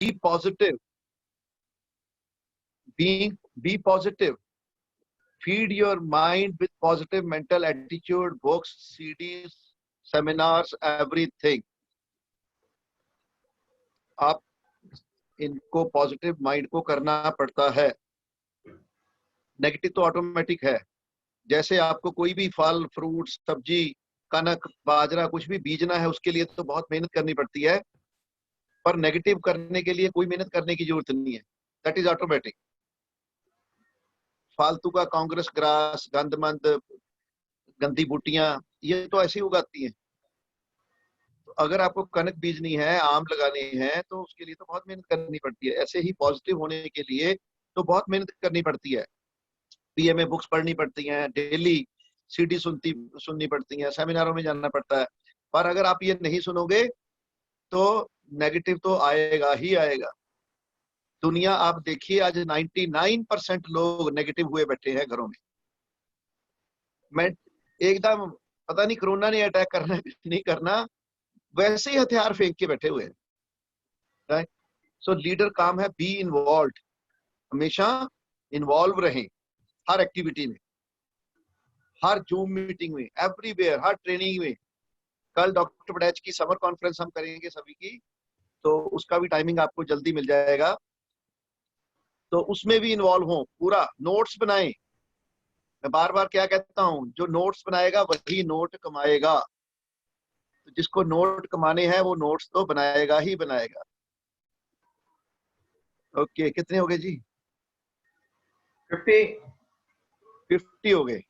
Be positive. Be positive. Feed your mind with positive mental attitude, books, CDs, seminars, everything. आप इनको positive mind को करना पड़ता है। नेगेटिव तो ऑटोमेटिक है। जैसे आपको कोई भी फल, फ्रूट, सब्जी, कनक, बाजरा कुछ भी बीजना है, उसके लिए तो बहुत मेहनत करनी पड़ती है, पर नेगेटिव करने के लिए कोई मेहनत करने की जरूरत नहीं है। That is automatic. फालतू का कांग्रेस ग्रास, गंदमंद, गंदी बूटियां, ये तो ऐसे ही उगाती हैं। तो अगर आपको कनक बीजनी है, आम लगाने हैं, तो उसके लिए तो बहुत मेहनत करनी पड़ती है। ऐसे ही पॉजिटिव होने के लिए तो बहुत मेहनत करनी पड़ती है। पीएमए बुक्स पढ़नी पड़ती हैं, डेली सीडी सुननी पड़ती हैं, सेमिनारों में जाना पड़ता है। पर अगर आप ये नहीं सुनोगे तो नेगेटिव तो आएगा ही आएगा। दुनिया आप देखिए, आज 99% लोग नेगेटिव हुए बैठे हैं घरों में। मैं एकदम पता नहीं कोरोना ने अटैक करना नहीं करना, वैसे ही हथियार फेंक के बैठे हुए हैं। राइट। सो लीडर काम है बी इन्वॉल्व, हमेशा इन्वॉल्व रहें हर एक्टिविटी में, हर जूम मीटिंग में, एवरीवेयर, हर ट्रेनिंग में। कल डॉक्टर बड़ैच की समर कॉन्फ्रेंस हम करेंगे सभी की, तो उसका भी टाइमिंग आपको जल्दी मिल जाएगा। तो उसमें भी इन्वॉल्व हो, पूरा नोट्स बनाएं। मैं बार बार क्या कहता हूं, जो नोट्स बनाएगा वही नोट कमाएगा। तो जिसको नोट कमाने हैं वो नोट्स तो बनाएगा ही बनाएगा। ओके, कितने हो गए जी? 50 हो गए।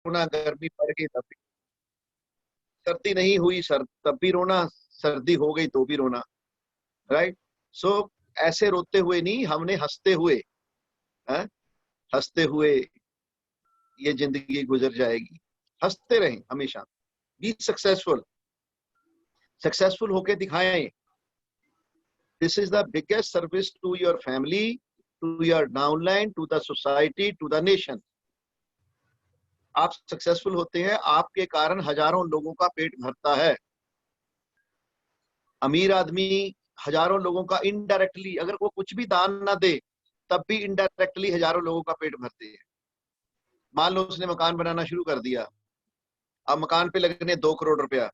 रोना, गर्मी पड़ गई तब भी, सर्दी नहीं हुई सर तब भी रोना, सर्दी हो गई तो भी रोना। राइट। सो ऐसे रोते हुए नहीं, हमने हंसते हुए, है? हंसते हुए ये जिंदगी गुजर जाएगी। हंसते रहें हमेशा। बी सक्सेसफुल, सक्सेसफुल होके दिखाएं। This is the biggest service to your family, to your downline, to the society, to the nation. आप सक्सेसफुल होते हैं, आपके कारण हजारों लोगों का पेट भरता है। अमीर आदमी हजारों लोगों का इनडायरेक्टली, अगर वो कुछ भी दान ना दे तब भी इनडायरेक्टली हजारों लोगों का पेट भरते हैं। मान लो उसने मकान बनाना शुरू कर दिया, अब मकान पे लगने 2 करोड़ रुपया।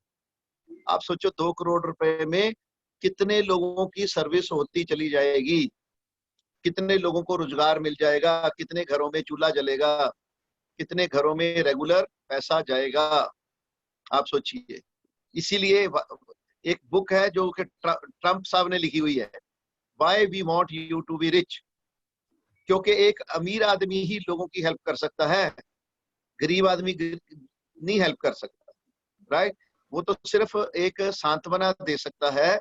आप सोचो 2 करोड़ रुपए में कितने लोगों की सर्विस होती चली जाएगी, कितने लोगों को रोजगार मिल जाएगा, कितने घरों में चूल्हा जलेगा, कितने घरों में रेगुलर पैसा जाएगा। आप सोचिए। इसीलिए एक बुक है जो कि ट्रंप साहब ने लिखी हुई है, why we want you to be rich. क्योंकि एक अमीर आदमी ही लोगों की हेल्प कर सकता है, गरीब आदमी नहीं हेल्प कर सकता। राइट। वो तो सिर्फ एक सांत्वना दे सकता है,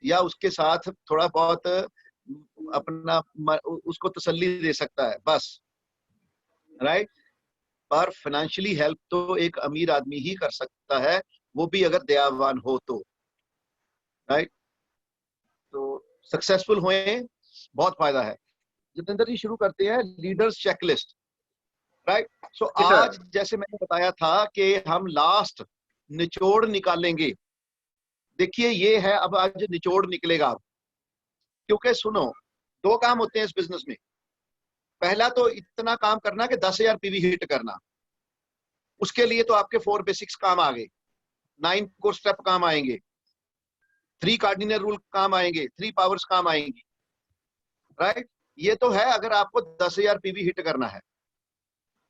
या उसके साथ थोड़ा बहुत अपना उसको तसल्ली दे सकता है, बस। राइट। पर फाइनेंशियली हेल्प तो एक अमीर आदमी ही कर सकता है, वो भी अगर दयावान हो तो। राइट। तो सक्सेसफुल होए, बहुत फायदा है। जितेंद्र जी शुरू करते हैं लीडर्स चेकलिस्ट। राइट। सो आज जैसे मैंने बताया था कि हम लास्ट निचोड़ निकालेंगे। देखिए ये है, अब आज निचोड़ निकलेगा। क्योंकि सुनो, 2 काम होते हैं इस बिजनेस में। पहला तो इतना काम करना कि 10,000 पीवी हिट करना। उसके लिए तो आपके 4 बेसिक्स काम आ गए, 9 कोर स्टेप काम आएंगे, 3 कार्डिनल रूल काम आएंगे, 3 पावर्स काम आएंगी। राइट। ये तो है अगर आपको 10,000 पीवी हिट करना है।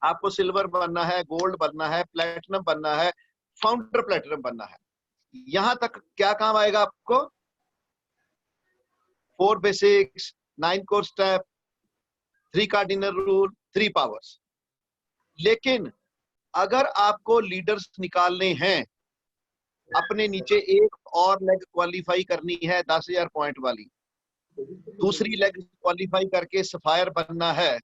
आपको सिल्वर बनना है, गोल्ड बनना है, प्लेटिनम बनना है, फाउंडर प्लेटिनम बनना है। यहां तक क्या काम आएगा आपको? 4 basics, 9 core step, 3 cardinal rule, 3 powers. लेकिन अगर आपको लीडर्स निकालने हैं, अपने नीचे एक और लेग क्वालिफाई करनी है 10,000 पॉइंट वाली, दूसरी लेग क्वालिफाई करके सफायर बनना है,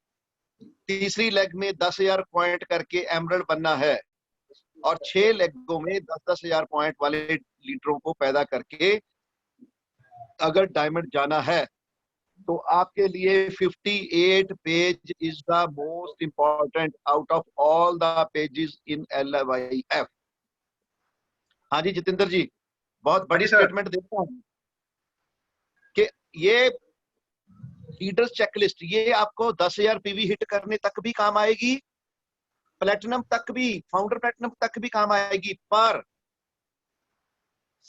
तीसरी लेग में 10,000 पॉइंट करके एमरल्ड बनना है, और 6 लेगों में 10,000 पॉइंट वाले लीडरों को पैदा करके अगर डायमंड जाना है, तो आपके लिए 58 page is the most important out of all the pages in LYF। हाँ जी जितेंद्र जी, बहुत बड़ी स्टेटमेंट देता हूँ कि ये लीडर्स चेकलिस्ट ये आपको 10,000 PV हिट करने तक भी काम आएगी, प्लेटिनम तक भी, फाउंडर प्लेटिनम तक भी काम आएगी, पर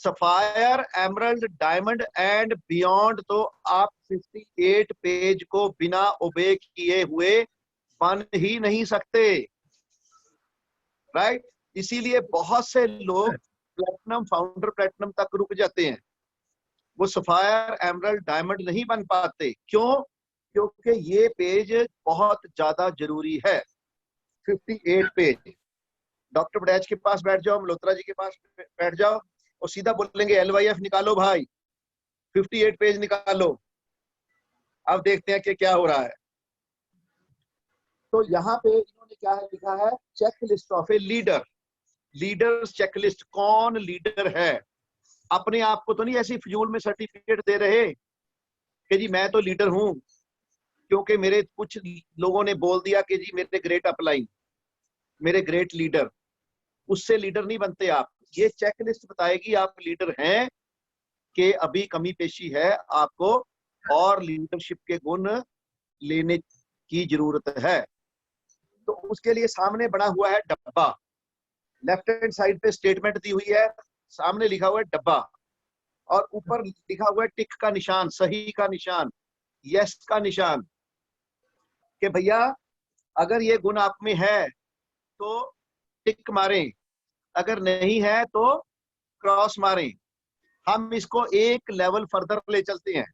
sapphire, emerald, diamond and beyond तो आप 58 पेज को बिना ओबे किए हुए बन ही नहीं सकते, राइट। इसीलिए बहुत से लोग प्लेटिनम, फाउंडर प्लेटिनम तक रुक जाते हैं, वो सफायर, एमरल्ड, डायमंड नहीं बन पाते। क्यों? क्योंकि ये पेज बहुत ज्यादा जरूरी है। 58 पेज। डॉक्टर बड़ैच के पास बैठ जाओ, मल्होत्रा जी के पास बैठ जाओ और सीधा बोलेंगे LYF निकालो भाई, 58 पेज निकालो। अब देखते हैं कि क्या हो रहा है। तो यहाँ पे इन्होंने क्या है लिखा है, check list of a leader. Leaders checklist, कौन लीडर है। अपने आप को तो नहीं ऐसी फिजूल में सर्टिफिकेट दे रहे कि जी मैं तो लीडर हूं, क्योंकि मेरे कुछ लोगों ने बोल दिया कि जी मेरे ग्रेट अपलाइन, मेरे ग्रेट लीडर, उससे लीडर नहीं बनते आप। ये चेकलिस्ट बताएगी आप लीडर हैं कि अभी कमी पेशी है, आपको और लीडरशिप के गुण लेने की जरूरत है। तो उसके लिए सामने बना हुआ है डब्बा, लेफ्ट हैंड साइड पे स्टेटमेंट दी हुई है, सामने लिखा हुआ है डब्बा और ऊपर लिखा हुआ है टिक का निशान, सही का निशान, यस का निशान, कि भैया अगर ये गुण आप में है तो टिक मारें, अगर नहीं है तो क्रॉस मारें। हम इसको एक लेवल फर्दर ले चलते हैं।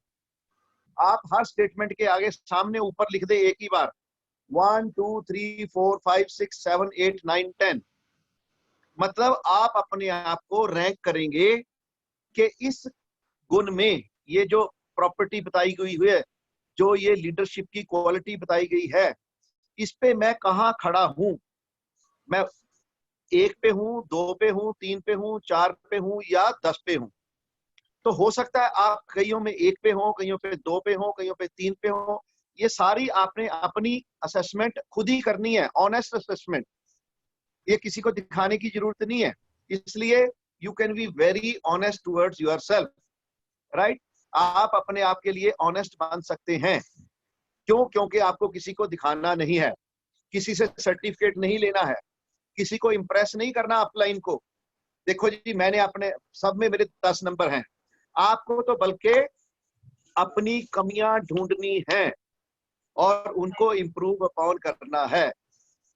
आप हर स्टेटमेंट के आगे सामने ऊपर लिख दे एक ही बार 1 2 3 4 5 6 7 8 9 10। मतलब आप अपने आप को रैंक करेंगे कि इस गुण में, ये जो प्रॉपर्टी बताई गई है, जो ये लीडरशिप की क्वालिटी बताई गई है, इस पे मैं कहाँ खड़ा हूं। मैं 1 पे हूं, 2 पे हूं, 3 पे हूं, 4 पे हूं या 10 पे हूं। तो हो सकता है आप कईयों में 1 पे हो, कईयों पे 2 पे हो, कईयों पे 3 पे हो। ये सारी आपने अपनी असेसमेंट खुद ही करनी है, ऑनेस्ट असेसमेंट। ये किसी को दिखाने की जरूरत नहीं है। इसलिए you can be very honest towards your self, right. आप अपने आप के लिए ऑनेस्ट बन सकते हैं। क्यों? क्योंकि आपको किसी को दिखाना नहीं है, किसी से सर्टिफिकेट नहीं लेना है, किसी को इंप्रेस नहीं करना अपलाइन को। देखो जी मैंने अपने सब में मेरे 10 नंबर हैं, आपको तो बल्कि अपनी कमियां ढूंढनी है और उनको इम्प्रूव अपॉन करना है।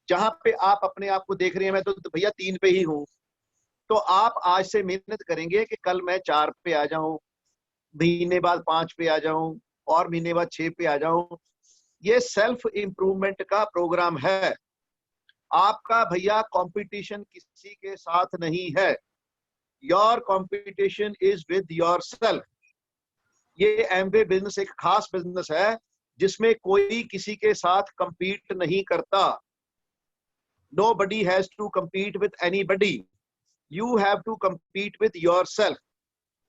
जहां पे आप अपने आप को देख रहे हैं मैं तो भैया 3 पे ही हूं, तो आप आज से मेहनत करेंगे कि कल मैं 4 पे आ जाऊं, महीने बाद 5 पे आ जाऊं और महीने बाद 6 पे आ जाऊं। ये सेल्फ इम्प्रूवमेंट का प्रोग्राम है आपका। भैया कंपटीशन किसी के साथ नहीं है, your competition is with your self. ये एमवे बिजनेस एक खास बिजनेस है जिसमें कोई किसी के साथ कंपीट नहीं करता। Nobody has to compete with anybody. You have to compete with yourself.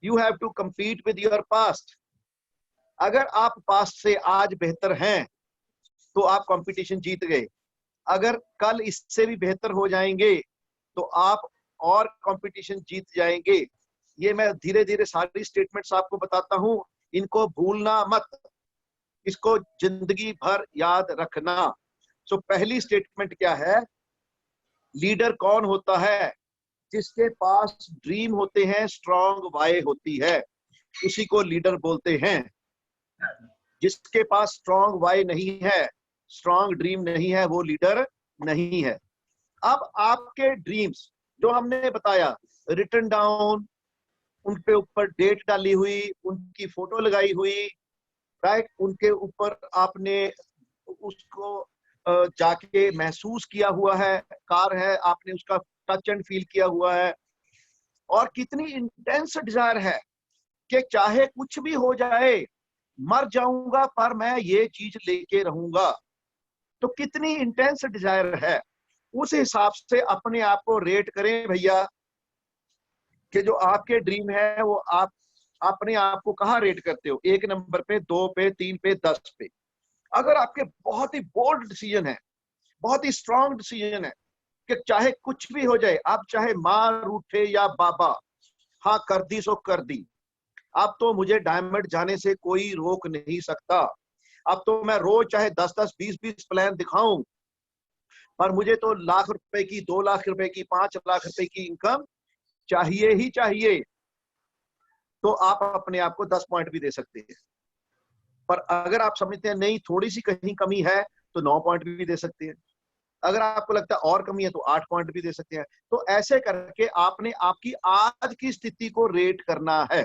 You have to compete with your past. अगर आप पास्ट से आज बेहतर हैं तो आप कंपटीशन जीत गए। अगर कल इससे भी बेहतर हो जाएंगे तो आप और कंपटीशन जीत जाएंगे। ये मैं धीरे धीरे सारी स्टेटमेंट्स आपको बताता हूं, इनको भूलना मत, इसको जिंदगी भर याद रखना। सो पहली स्टेटमेंट क्या है, लीडर कौन होता है? जिसके पास ड्रीम होते हैं, स्ट्रॉन्ग वाई होती है, उसी को लीडर बोलते हैं। जिसके पास स्ट्रॉन्ग वाई नहीं है, स्ट्रॉन्ग ड्रीम नहीं है, वो लीडर नहीं है। अब आपके ड्रीम्स जो हमने बताया, रिटन डाउन, उनके ऊपर डेट डाली हुई, उनकी फोटो लगाई हुई, राइट, उनके ऊपर आपने उसको जाके महसूस किया हुआ है, कार है, आपने उसका टच एंड फील किया हुआ है, और कितनी इंटेंस डिजायर है कि चाहे कुछ भी हो जाए, मर जाऊंगा पर मैं ये चीज लेके रहूंगा। तो कितनी इंटेंस डिजायर है, उस हिसाब से अपने आप को रेट करें भैया कि जो आपके ड्रीम है वो आप अपने आप को कहाँ रेट करते हो? 1 नंबर पे, 2 पे, 3 पे, 10 पे। अगर आपके बहुत ही बोल्ड डिसीजन है, बहुत ही स्ट्रॉन्ग डिसीजन है कि चाहे कुछ भी हो जाए, आप चाहे माँ रूठे या बाबा, हाँ कर दी सो कर दी, अब तो मुझे डायमंड जाने से कोई रोक नहीं सकता। अब तो मैं रोज चाहे 10-10, 20-20 प्लान दिखाऊं, पर मुझे तो लाख रुपए की, 2 लाख रुपए की, 5 लाख रुपए की इनकम चाहिए ही चाहिए। तो आप अपने आप को 10 पॉइंट भी दे सकते हैं। पर अगर आप समझते हैं नहीं थोड़ी सी कहीं कमी है, तो 9 पॉइंट भी दे सकते हैं। अगर आपको लगता है और कमी है तो 8 पॉइंट भी दे सकते हैं। तो ऐसे करके आपने आपकी आज की स्थिति को रेट करना है।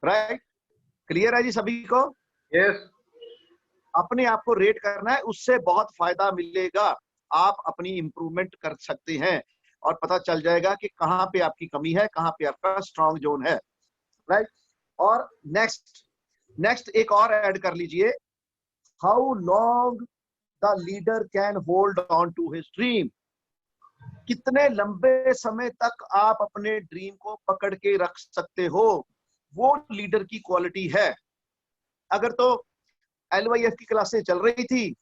राइट? क्लियर है जी सभी को? यस। अपने आप को रेट करना है, उससे बहुत फायदा मिलेगा। आप अपनी इंप्रूवमेंट कर सकते हैं और पता चल जाएगा कि कहां पे आपकी कमी है, कहां पे आपका स्ट्रॉन्ग जोन है। राइट? और नेक्स्ट एक और ऐड कर लीजिए, how long the leader can hold on to his dream. कितने लंबे समय तक आप अपने ड्रीम को पकड़ के रख सकते हो, वो लीडर की क्वालिटी है। अगर तो LYF की क्लासें चल रही थी,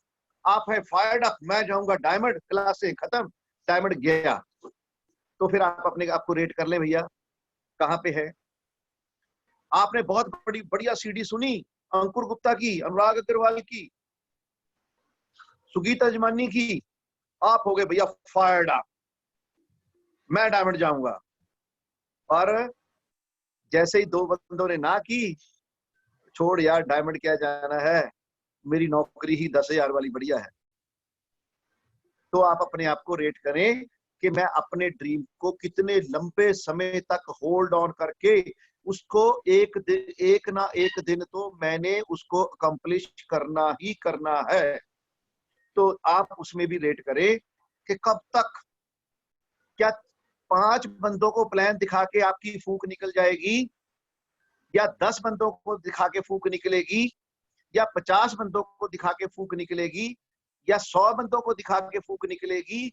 आप है फायर्ड अप, मैं जाऊंगा डायमंड, क्लासें खत्म, डायमंड गया, तो फिर आप अपने आप को रेट कर ले भैया कहां पे है। आपने बहुत बड़ी बढ़िया सीडी सुनी अंकुर गुप्ता की, अनुराग अग्रवाल की, सुगीत अजमानी की, आप हो गए भैया फायर्ड अप, मैं डायमंड जाऊंगा। पर जैसे ही 2 बंदों ने ना की, छोड़ यार डायमंड क्या जाना है, मेरी नौकरी ही 10,000 वाली बढ़िया है। तो आप अपने आप को रेट करें कि मैं अपने ड्रीम को कितने लंबे समय तक होल्ड ऑन करके उसको एक ना एक दिन तो मैंने उसको अकम्प्लिश करना ही करना है। तो आप उसमें भी रेट करें कि कब तक, क्या 5 बंदों को प्लान दिखा के आपकी फूक निकल जाएगी, या 10 बंदों को दिखा के फूक निकलेगी, या 50 बंदों को दिखा के फूक निकलेगी, या 100 बंदों को दिखा के फूक निकलेगी,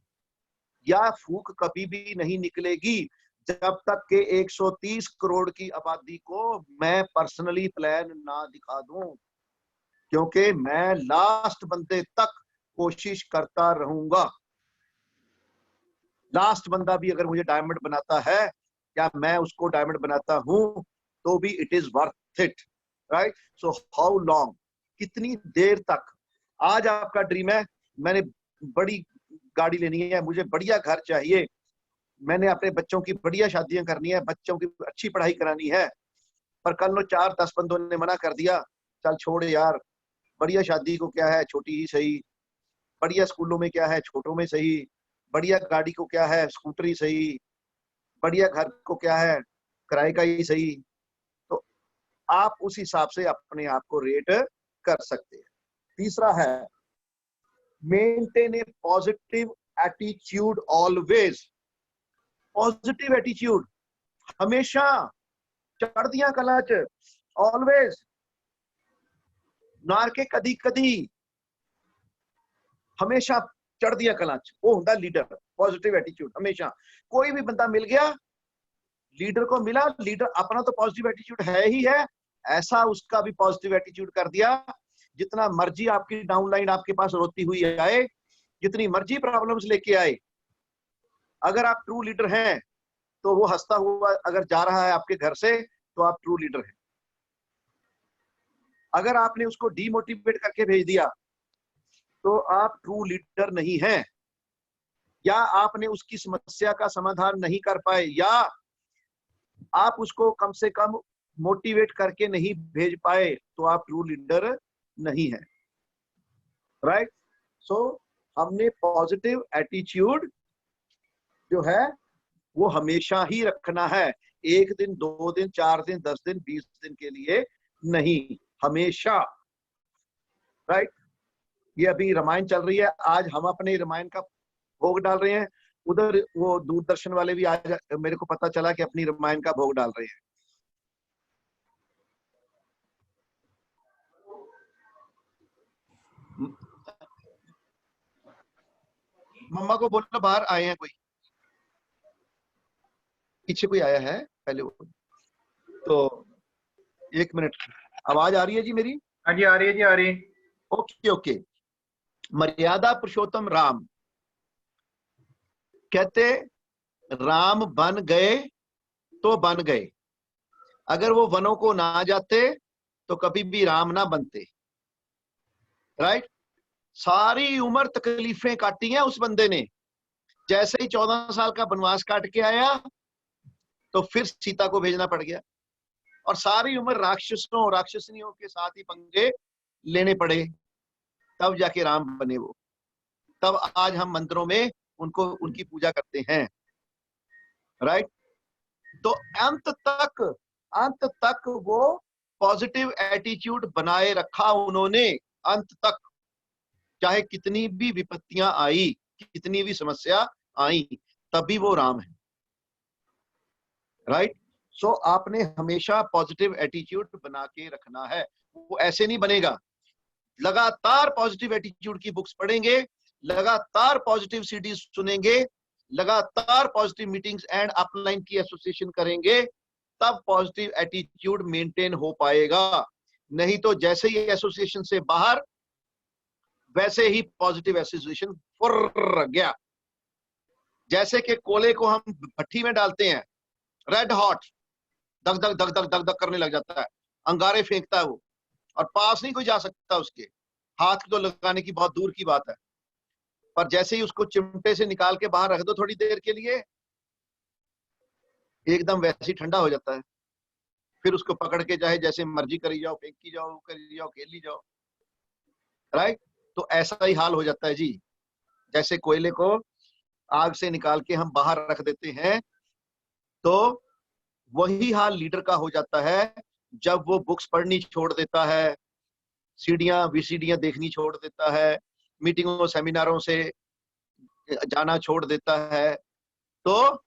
या फूक कभी भी नहीं निकलेगी जब तक के 130 करोड़ की आबादी को मैं पर्सनली प्लान ना दिखा दूं, क्योंकि मैं लास्ट बंदे तक कोशिश करता रहूंगा। लास्ट बंदा भी अगर मुझे डायमंड बनाता है या मैं उसको डायमंड बनाता हूं, तो भी it is worth it. Right? So how long, कितनी देर तक। आज आपका ड्रीम है मैंने बड़ी गाड़ी लेनी है, मुझे बढ़िया घर चाहिए, मैंने अपने बच्चों की बढ़िया शादियां करनी है, बच्चों की अच्छी पढ़ाई करानी है, पर कल नो 4-10 बंदों ने मना कर दिया, चल छोड़ यार, बढ़िया शादी को क्या है छोटी ही सही, बढ़िया स्कूलों में क्या है छोटों में सही, बढ़िया गाड़ी को क्या है स्कूटर ही सही, बढ़िया घर को क्या है किराए का ही सही। तो आप उस हिसाब से अपने आप को रेट कर सकते हैं। तीसरा है मेंटेन ए positive attitude always. Positive attitude हमेशा, चढ़दियां कला च ऑलवेज, नार के कदी कदी, हमेशा चढ़दियां कला च वो हुंदा लीडर। पॉजिटिव एटीट्यूड हमेशा, कोई भी बंदा मिल गया, लीडर को मिला, लीडर अपना तो पॉजिटिव एटीट्यूड है ही है, ऐसा उसका भी पॉजिटिव एटीट्यूड कर दिया, जितना मर्जी आपकी डाउनलाइन आपके पास रोती हुई आए, जितनी मर्जी प्रॉब्लम्स लेके आए, अगर आप ट्रू लीडर हैं तो वो हंसता हुआ अगर जा रहा है आपके घर से, तो आप ट्रू लीडर हैं। अगर आपने उसको डीमोटिवेट करके भेज दिया, तो आप ट्रू लीडर नहीं हैं। या आपने उसकी समस्या का समाधान नहीं कर पाए, या आप उसको कम से कम मोटिवेट करके नहीं भेज पाए, तो आप ट्रू लीडर नहीं है। राइट? सो हमने पॉजिटिव एटीट्यूड जो है वो हमेशा ही रखना है, 1 दिन 2 दिन 4 दिन 10 दिन 20 दिन के लिए नहीं, हमेशा। राइट? ये अभी रामायण चल रही है, आज हम अपने रामायण का भोग डाल रहे हैं, उधर वो दूरदर्शन वाले भी आज मेरे को पता चला कि अपनी रामायण का भोग डाल रहे हैं। मम्मा को बोलना बाहर आए हैं, कोई पीछे कोई आया है पहले वो। तो एक मिनट, आवाज आ रही है जी मेरी? हाँ जी, आ रही है जी, आ रही है। Okay okay. मर्यादा पुरुषोत्तम राम कहते, राम बन गए तो बन गए, अगर वो वनों को ना जाते तो कभी भी राम ना बनते। राइट। सारी उम्र तकलीफें काटी हैं उस बंदे ने। जैसे ही 14 साल का वनवास काट के आया तो फिर सीता को भेजना पड़ गया, और सारी उम्र राक्षसों और राक्षसनियों के साथ ही पंगे लेने पड़े, तब जाके राम बने वो। तब आज हम मंदिरों में उनको, उनकी पूजा करते हैं। राइट। तो अंत तक वो पॉजिटिव एटीट्यूड बनाए रखा उन्होंने, अंत तक। चाहे कितनी भी विपत्तियां आई, कितनी भी समस्या आई, तभी वो राम है। राइट। सो आपने हमेशा पॉजिटिव एटीट्यूड बना के रखना है। वो ऐसे नहीं बनेगा। लगातार पॉजिटिव एटीट्यूड की बुक्स पढ़ेंगे, लगातार पॉजिटिव सीडीज सुनेंगे, लगातार पॉजिटिव मीटिंग्स एंड अपलाइन की एसोसिएशन करेंगे, तब पॉजिटिव एटीट्यूड मेंटेन हो पाएगा। नहीं तो जैसे ही एसोसिएशन से बाहर, वैसे ही पॉजिटिव एसोसिएशन फुर्र गया। जैसे कि कोले को हम भट्टी में डालते हैं, रेड हॉट, दग दग दग दग दग दग करने लग जाता है, अंगारे फेंकता है वो, और पास नहीं कोई जा सकता उसके, हाथ तो लगाने की बहुत दूर की बात है। पर जैसे ही उसको चिमटे से निकाल के बाहर रख दो थोड़ी देर के लिए, एकदम वैसे ही ठंडा हो जाता है। फिर उसको पकड़ के चाहे जैसे मर्जी करी जाओ, फेंकी जाओ, करी जाओ, खेल ली जाओ। राइट। तो ऐसा ही हाल हो जाता है जी। जैसे कोयले को आग से निकाल के हम बाहर रख देते हैं, तो वही हाल लीडर का हो जाता है जब वो बुक्स पढ़नी छोड़ देता है, सीडियां वीसीडियां देखनी छोड़ देता है, मीटिंगों सेमिनारों से जाना छोड़ देता है, तो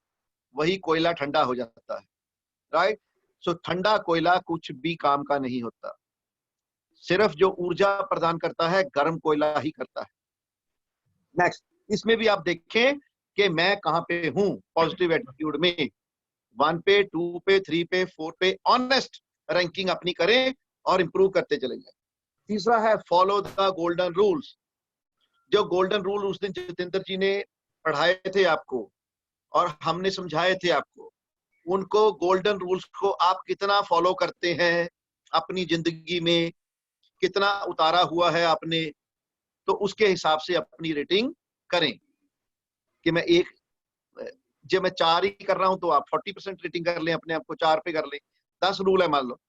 वही कोयला ठंडा हो जाता है। राइट। सो ठंडा कोयला कुछ भी काम का नहीं होता। सिर्फ जो ऊर्जा प्रदान करता है गर्म कोयला ही करता है। नेक्स्ट, इसमें भी आप देखें कि मैं कहां पे हूं पॉजिटिव एटीट्यूड में। 1 पे, 2 पे, 3 पे, 4 पे, ऑनेस्ट रैंकिंग अपनी करें और इंप्रूव करते चले जाए। तीसरा है फॉलो द गोल्डन रूल्स। जो गोल्डन रूल उस दिन जितेंद्र जी ने पढ़ाए थे आपको और हमने समझाए थे आपको, उनको गोल्डन रूल्स को आप कितना फॉलो करते हैं अपनी जिंदगी में, कितना उतारा हुआ है आपने, तो उसके हिसाब से अपनी रेटिंग करें। कि मैं एक, जब मैं 4 ही कर रहा हूं तो आप 40% रेटिंग कर लें, अपने आप को 4 पे कर लें। 10 रूल है मान लो,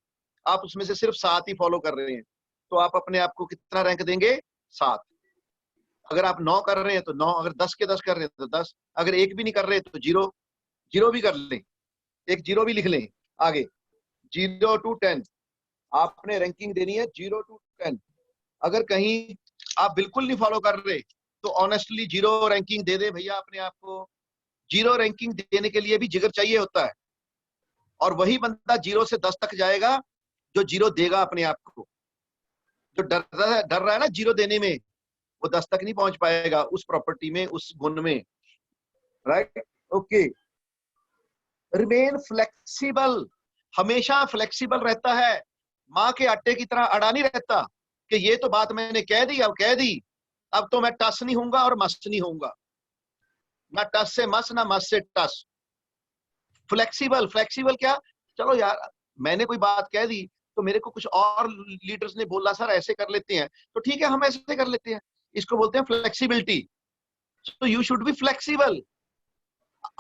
आप उसमें से सिर्फ 7 ही फॉलो कर रहे हैं, तो आप अपने आप को कितना रैंक देंगे? 7। अगर आप 9 कर रहे हैं तो 9, अगर 10 के 10 कर रहे हैं तो 10, अगर एक भी नहीं कर रहे तो 0, 0 भी कर लें, एक 0 भी लिख लें आगे। 0 to 10 आपने रैंकिंग देनी है, 0 to 10। अगर कहीं आप बिल्कुल नहीं फॉलो कर रहे तो ऑनेस्टली 0 रैंकिंग दे दे भैया अपने आप को। 0 रैंकिंग देने के लिए भी जिगर चाहिए होता है, और वही बंदा 0 से 10 तक जाएगा जो 0 देगा अपने आप को। जो डर रहा है ना 0 देने में, वो 10 तक नहीं पहुंच पाएगा उस प्रॉपर्टी में, उस गुण में। राइट। ओके। रिमेन फ्लेक्सिबल, हमेशा फ्लेक्सिबल रहता है, माँ के आटे की तरह अड़ा नहीं रहता कि ये तो बात मैंने कह दी, अब कह दी, अब तो मैं टस नहीं होऊंगा और मस नहीं होऊंगा, ना टस से मस ना मस से टस। फ्लेक्सिबल, फ्लेक्सिबल क्या, चलो यार मैंने कोई बात कह दी तो मेरे को कुछ और लीडर्स ने बोला सर ऐसे कर लेते हैं, तो ठीक है हम ऐसे कर लेते हैं। इसको बोलते हैं फ्लेक्सिबिलिटी। तो यू शुड बी फ्लेक्सिबल।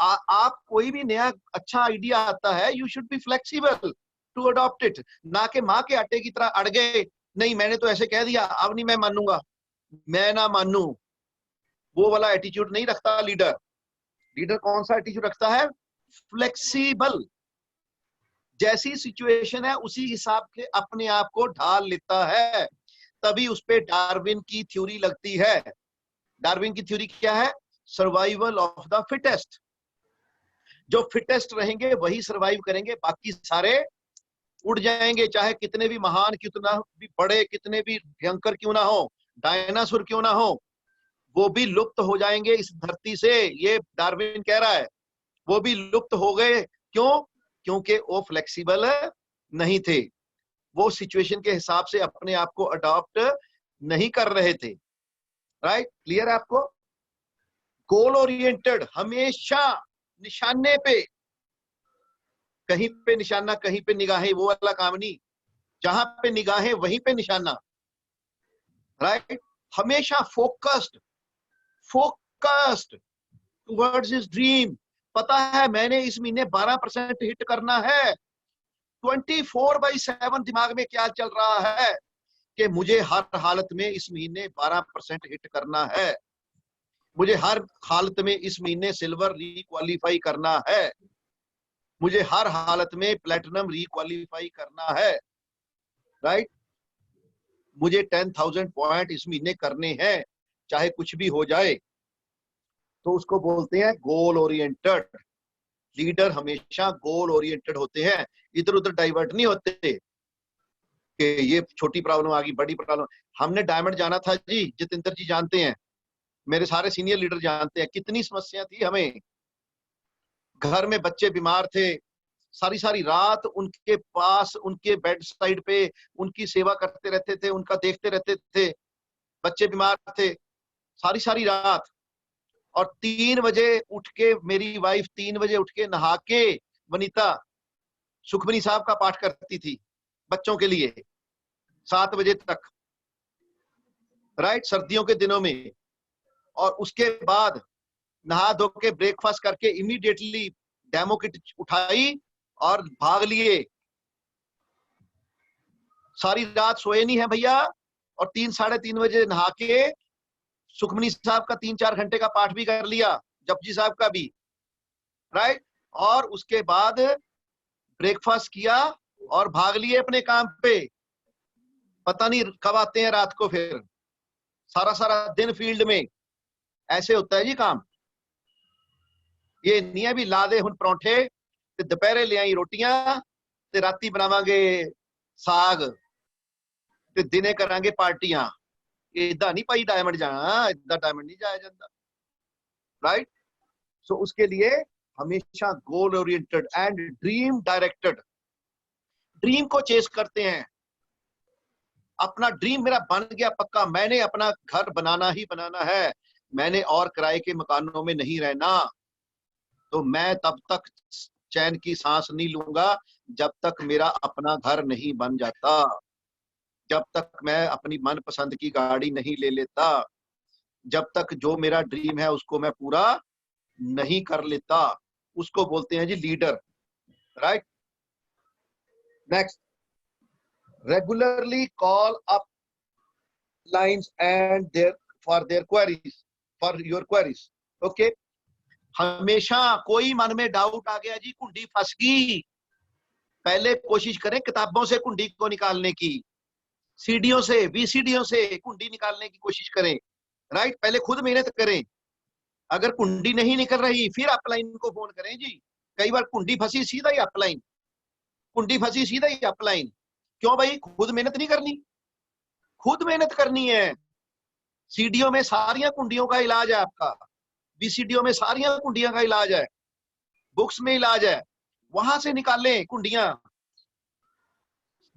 आप कोई भी नया अच्छा आइडिया आता है, you should be flexible to adopt it, ना कि माँ के आटे की तरह अड़ गए, नहीं मैंने तो ऐसे कह दिया अब नहीं मैं मानूंगा, मैं ना मानू। वो वाला एटीट्यूड नहीं रखता लीडर। लीडर कौन सा एटीट्यूड रखता है? फ्लेक्सिबल। जैसी सिचुएशन है उसी हिसाब के अपने आप को ढाल लेता है, तभी उस पे डार्विन की थ्योरी लगती है। डार्विन की थ्योरी क्या है? Survival of the fittest. जो फिटेस्ट रहेंगे वही सर्वाइव करेंगे, बाकी सारे उड़ जाएंगे, चाहे कितने भी महान, कितना भी बड़े, कितने भी भयंकर क्यों ना हो, डायनासोर क्यों ना हो, वो भी लुप्त हो जाएंगे इस धरती से। ये डार्विन कह रहा है, वो भी लुप्त हो गए। क्यों? क्योंकि वो फ्लेक्सिबल नहीं थे। वो सिचुएशन के हिसाब से अपने आप को अडॉप्ट नहीं कर रहे थे। राइट, क्लियर है आपको? गोल ओरिएंटेड, हमेशा निशाने पे, कहीं पे निशाना कहीं पे निगाहें, वो वाला काम नहीं, जहां पे निगाहें वहीं पे निशाना। राइट, हमेशा focused, focused towards his dream. पता है मैंने इस महीने 12% हिट करना है। 24/7 दिमाग में क्या चल रहा है कि मुझे हर हालत में इस महीने 12% हिट करना है, मुझे हर हालत में इस महीने सिल्वर रिक्वालीफाई करना है, मुझे हर हालत में प्लेटिनम रिक्वालीफाई करना है। राइट, मुझे 10,000 पॉइंट इस महीने करने हैं, चाहे कुछ भी हो जाए। तो उसको बोलते हैं गोल ओरिएंटेड। लीडर हमेशा गोल ओरिएंटेड होते हैं, इधर उधर डाइवर्ट नहीं होते कि ये छोटी प्रॉब्लम आ गई, बड़ी प्रॉब्लम। हमने डायमंड जाना था जी, जितेंद्र जी जानते हैं, मेरे सारे सीनियर लीडर जानते हैं, कितनी समस्या थी हमें। घर में बच्चे बीमार थे, सारी सारी रात उनके पास, उनके बेड साइड पे उनकी सेवा करते रहते थे, उनका देखते रहते थे। बच्चे बीमार थे सारी सारी रात, और 3 बजे उठ के मेरी वाइफ 3 बजे उठ के नहा के वनीता सुखमनी साहब का पाठ करती थी बच्चों के लिए 7 बजे तक। राइट, सर्दियों के दिनों में। और उसके बाद नहा धो के ब्रेकफास्ट करके इमीडिएटली डेमो किट उठाई और भाग लिए। सारी रात सोए नहीं है भैया, और 3-3:30 बजे नहा के सुखमनी साहब का 3-4 घंटे का पाठ भी कर लिया, जपजी साहब का भी। राइट, और उसके बाद ब्रेकफास्ट किया और भाग लिए अपने काम पे। पता नहीं कब आते हैं रात को, फिर सारा सारा दिन फील्ड में। ऐसे होता है जी काम। ये नहीं है भी ला दे हुन परौंठे ते दोपहरे ले आई रोटियां ते राती बनावांगे साग ते दिने करांगे पार्टियां। इदा नहीं भाई डायमंड जाना, इदा डायमंड नहीं जाया जाता। राइट, सो उसके लिए हमेशा goal oriented and dream directed, dream को चेस करते हैं। अपना ड्रीम मेरा बन गया पक्का, मैंने अपना घर बनाना ही बनाना है, मैंने और किराए के मकानों में नहीं रहना, तो मैं तब तक चैन की सांस नहीं लूंगा जब तक मेरा अपना घर नहीं बन जाता, जब तक मैं अपनी मनपसंद की गाड़ी नहीं ले लेता, जब तक जो मेरा ड्रीम है उसको मैं पूरा नहीं कर लेता। उसको बोलते हैं जी leader. Right, next, regularly call uplines and there for their queries, for your queries. Okay, हमेशा कोई मन में डाउट आ गया जी, कुंडी फंस गई, पहले कोशिश करें किताबों से कुंडी को निकालने की, सीडीओ से, वीसीडीओ से कुंडी निकालने की कोशिश करें। राइट, पहले खुद मेहनत करें। अगर कुंडी नहीं निकल रही फिर अपलाइन को फोन करें जी। कई बार कुंडी फंसी सीधा ही अपलाइन, कुंडी फंसी सीधा ही अपलाइन। क्यों भाई, खुद मेहनत नहीं करनी? खुद मेहनत करनी है। सीडीओ में सारियां कुंडियों का इलाज है आपका, बीसीडीओ में सारियां कुंडियों का इलाज है, बुक्स में इलाज है, वहां से निकालें कुंडियां।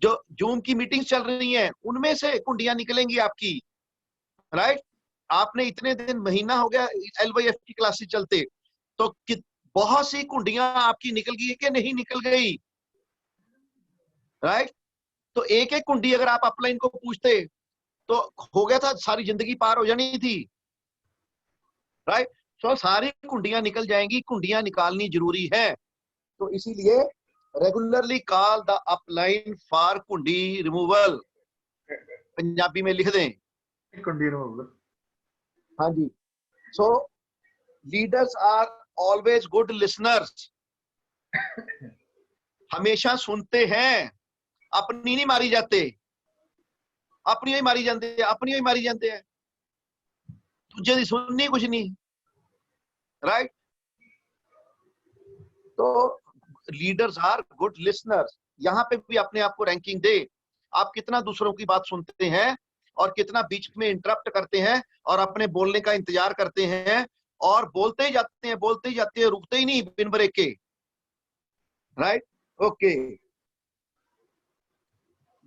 जो जूम की मीटिंग्स चल रही हैं उनमें से कुंडियां निकलेंगी आपकी। राइट, आपने इतने दिन, महीना हो गया LYF की क्लासेस चलते, तो बहुत सी कुंडियां आपकी निकल गई कि नहीं निकल गई? राइट, तो एक एक कुंडी अगर आप अपलाइन को पूछते तो हो गया था, सारी जिंदगी पार हो जानी थी। राइट, तो सारी कुंडियां निकल जाएंगी, कुंडियां निकालनी जरूरी है। तो इसीलिए regularly call the upline for कुंडी रिमूवल। पंजाबी में लिख दें कुंडी रिमूवल। हाँ जी। So leaders are always good listeners, हमेशा सुनते हैं, अपनी नहीं मारी जाते, अपनी ही मारी जाते हैं, अपनी ही मारी जाते हैं, दूजे की सुननी कुछ नहीं। राइट, तो लीडर्स आर गुड लिसनर्स। यहां पे भी अपने आप को रैंकिंग दे, आप कितना दूसरों की बात सुनते हैं और कितना बीच में इंटरप्ट करते हैं और अपने बोलने का इंतजार करते हैं और बोलते ही जाते हैं, बोलते ही जाते हैं, रुकते ही नहीं बिन ब्रेक के। Right, okay,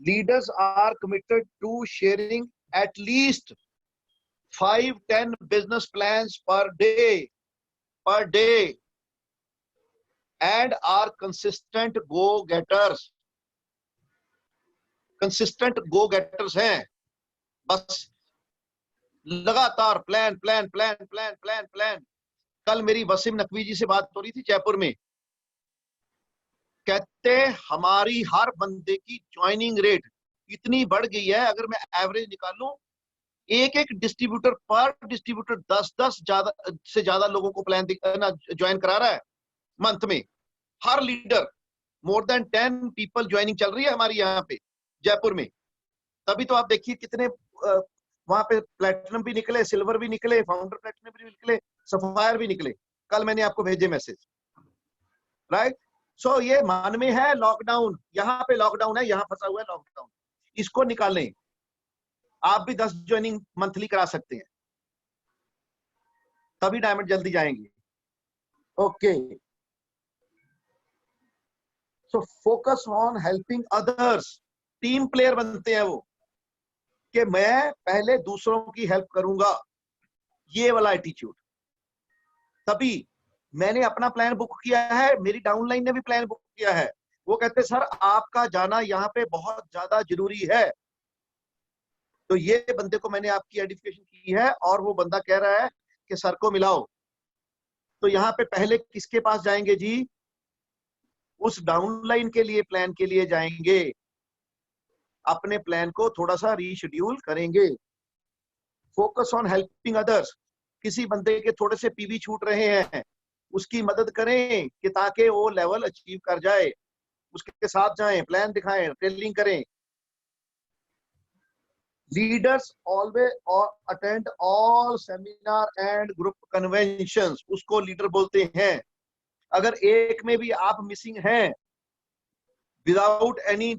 Leaders are committed to sharing at least 5-10 business plans per day, and are consistent go-getters. Consistent go-getters हैं, बस लगातार plan plan plan plan plan plan. कल मेरी वसीम नकवी जी से बात हो रही थी जयपुर में, कहते हमारी हर बंदे की ज्वाइनिंग रेट इतनी बढ़ गई है, अगर मैं एवरेज निकालूं, एक एक डिस्ट्रीब्यूटर पर डिस्ट्रीब्यूटर 10-10 ज्यादा से ज्यादा लोगों को प्लान ज्वाइन करा रहा है मंथ में। हर leader more than 10 people joining चल रही है हमारी यहाँ पे जयपुर में। तभी तो आप देखिए कितने वहां पे प्लेटिनम भी निकले, सिल्वर भी निकले, फाउंडर प्लेटिनम भी निकले, सफायर भी निकले। कल मैंने आपको भेजे मैसेज, राइट। सो ये मान में है लॉकडाउन, यहाँ पे लॉकडाउन है, यहाँ फंसा हुआ है लॉकडाउन, इसको निकालें। आप भी 10 ज्वाइनिंग मंथली करा सकते हैं, तभी डायमंड जल्दी जाएंगे। Okay, so focus on helping others. Team player बनते हैं वो, कि मैं पहले दूसरों की हेल्प करूंगा, ये वाला एटीट्यूड। तभी मैंने अपना प्लान बुक किया है, मेरी डाउनलाइन ने भी प्लान बुक किया है। वो कहते सर आपका जाना यहाँ पे बहुत ज्यादा जरूरी है, तो ये बंदे को मैंने आपकी एडिफिकेशन की है, और वो बंदा कह रहा है कि सर को मिलाओ। तो यहाँ पे पहले किसके पास जाएंगे जी? उस डाउनलाइन के लिए, प्लान के लिए जाएंगे, अपने प्लान को थोड़ा सा रीशेड्यूल करेंगे। Focus on helping others. किसी बंदे के थोड़े से पीवी छूट रहे हैं, उसकी मदद करें कि ताकि वो लेवल अचीव कर जाए, उसके साथ जाएं, प्लान दिखाएं, ट्रेनिंग करें। Leaders always attend all seminar and group conventions, उसको लीडर बोलते हैं। अगर एक में भी आप मिसिंग हैं without any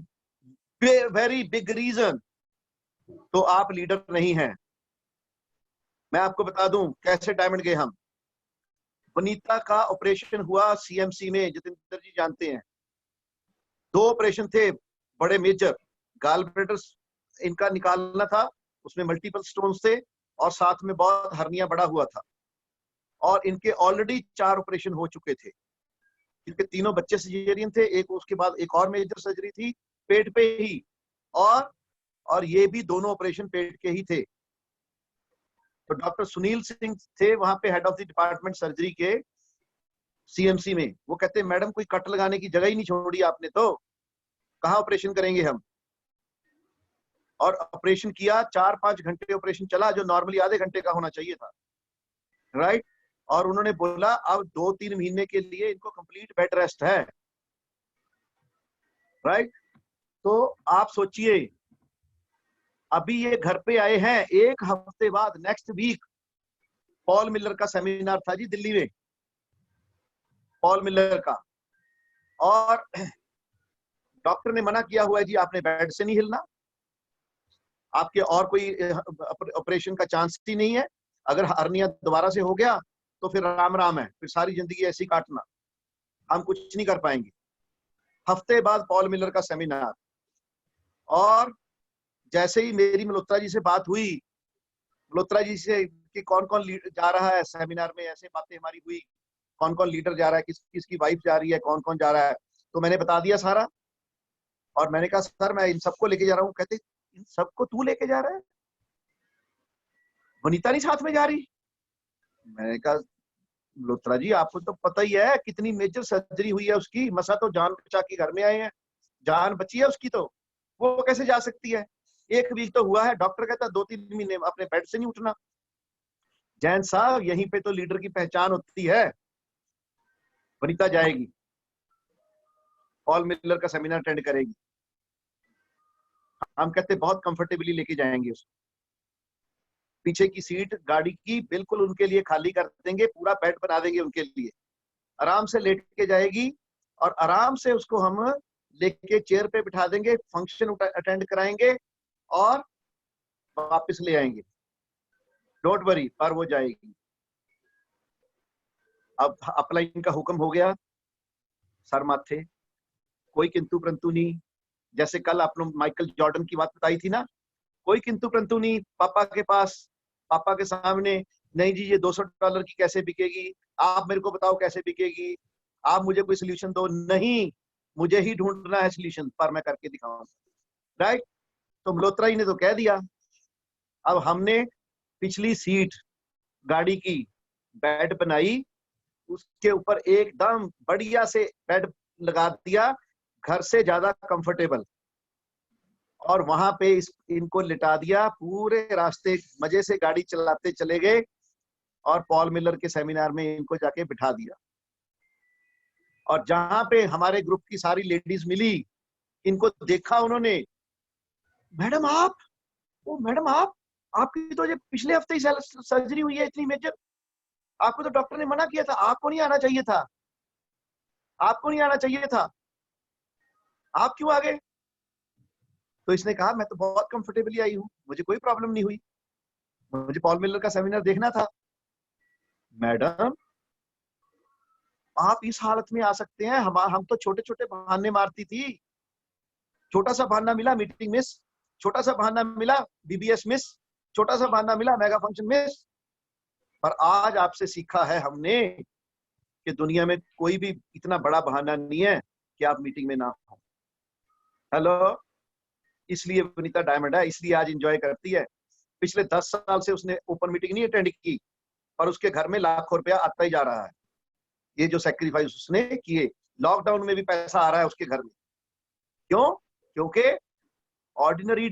very big reason, तो आप लीडर नहीं हैं। मैं आपको बता दूं कैसे डायमंड गए हम। वनीता का ऑपरेशन हुआ सीएमसी में, जितेंद्र जी जानते हैं। 2 ऑपरेशन थे बड़े मेजर, गाल ब्लैडर इनका निकालना था, उसमें मल्टीपल स्टोन्स थे, और साथ में बहुत हर्निया बड़ा हुआ था, और इनके ऑलरेडी 4 ऑपरेशन हो चुके थे। इनके तीनों बच्चे सिजेरियन थे, एक उसके बाद एक और मेजर सर्जरी थी पेट पे ही, और ये भी दोनों ऑपरेशन पेट के ही थे। तो डॉक्टर सुनील सिंह थे वहां पे, head of the department surgery के सीएमसी में। वो कहते मैडम कोई कट लगाने की जगह ही नहीं छोड़ी आपने, तो कहाँ ऑपरेशन करेंगे हम। और ऑपरेशन किया, 4-5 घंटे ऑपरेशन चला, जो नॉर्मली आधे घंटे का होना चाहिए था, राइट। और उन्होंने बोला अब 2-3 महीने के लिए इनको कंप्लीट बेड रेस्ट है, राइट। तो आप सोचिए, अभी ये घर पे आए हैं, 1 हफ्ते बाद नेक्स्ट वीक पॉल मिलर का सेमिनार था जी दिल्ली में, पॉल मिलर का। और डॉक्टर ने मना किया हुआ है जी आपने बेड से नहीं हिलना, आपके और कोई ऑपरेशन का चांस ही नहीं है। अगर हर्निया दोबारा से हो गया तो फिर राम राम है, फिर सारी जिंदगी ऐसी काटना, हम कुछ नहीं कर पाएंगे। हफ्ते बाद पॉल मिलर का सेमिनार, और जैसे ही मेरी मल्होत्रा जी से बात हुई, मल्होत्रा जी से कि कौन कौन जा रहा है सेमिनार में, ऐसे बातें हमारी हुई, कौन कौन लीडर जा रहा है, किसकी वाइफ जा रही है, कौन कौन जा रहा है, तो मैंने बता दिया सारा। और मैंने कहा सर मैं इन सबको लेके जा रहा हूँ। कहते इन सबको तू लेके जा रहा है, वनीता नहीं साथ में जा रही। मैंने कहा मल्होत्रा जी आपको तो पता ही है कितनी मेजर सर्जरी हुई है उसकी, मसा तो जान बचा के घर में आए हैं, जान बची है उसकी, तो वो कैसे जा सकती है। 1 वीक तो हुआ है, डॉक्टर कहता 2-3 महीने अपने बेड से नहीं उठना। जैन साहब यहीं पे तो लीडर की पहचान होती है। वनीता जाएगी, पॉल मिलर का सेमिनार अटेंड करेगी, हम कहते बहुत कंफर्टेबली लेके जाएंगे उसको। पीछे की सीट गाड़ी की बिल्कुल उनके लिए खाली कर देंगे, पूरा बेड बना देंगे उनके लिए, आराम से लेट के जाएगी, और आराम से उसको हम लेके चेयर पे बिठा देंगे, फंक्शन अटेंड कराएंगे और वापस ले आएंगे, डोंट वरी, पर वो जाएगी। अब अपलाइन का हुक्म हो गया, सर माथे, कोई किंतु परंतु नहीं, जैसे कल आपने माइकल जॉर्डन की बात बताई थी ना, कोई किंतु परंतु नहीं पापा के पास, पापा के सामने, नहीं जी ये $200 की कैसे बिकेगी, आप मेरे को बताओ कैसे बिकेगी, आप मुझे कोई सोल्यूशन दो, नहीं मुझे ही ढूंढना है सोल्यूशन, पर मैं करके दिखाऊंगा। राइट? तो मल्होत्रा जी ने तो कह दिया। अब हमने पिछली सीट गाड़ी की बेड बनाई, उसके ऊपर एकदम बढ़िया से बेड लगा दिया, घर से ज्यादा कंफर्टेबल, और वहां पे इनको लिटा दिया, पूरे रास्ते मजे से गाड़ी चलाते चले गए, और पॉल मिलर के सेमिनार में इनको जाके बिठा दिया। और जहां पे हमारे ग्रुप की सारी लेडीज मिली, इनको देखा उन्होंने, मैडम आप, ओ मैडम आप, आपकी तो ये पिछले हफ्ते ही सर्जरी हुई है इतनी मेजर, आपको तो डॉक्टर ने मना किया था, आपको नहीं आना चाहिए था, आपको नहीं आना चाहिए था, आप क्यों आ गए? तो इसने कहा मैं तो बहुत कंफर्टेबली आई हूँ, मुझे कोई प्रॉब्लम नहीं हुई, मुझे पॉल मिलर का सेमिनार देखना था। मैडम आप इस हालत में आ सकते हैं, हम तो छोटे छोटे बहाने मारती थी, छोटा सा बहाना मिला मीटिंग मिस, छोटा सा बहाना मिला बीबीएस मिस, छोटा सा बहाना मिला मेगा फंक्शन मिस, पर आज आपसे सीखा है हमने कि दुनिया में कोई भी इतना बड़ा बहाना नहीं है कि आप मीटिंग में ना हो। हेलो, इसलिए वनीता डायमंड है, इसलिए आज एंजॉय करती है। पिछले 10 साल से उसने ओपन मीटिंग नहीं अटेंड की, पर उसके घर में लाखों रुपया आता ही जा रहा है। ये जो सैक्रिफाइस उसने किए, लॉकडाउन में भी पैसा आ रहा है उसके घर में। क्यों? क्योंकि ऑर्डिनरी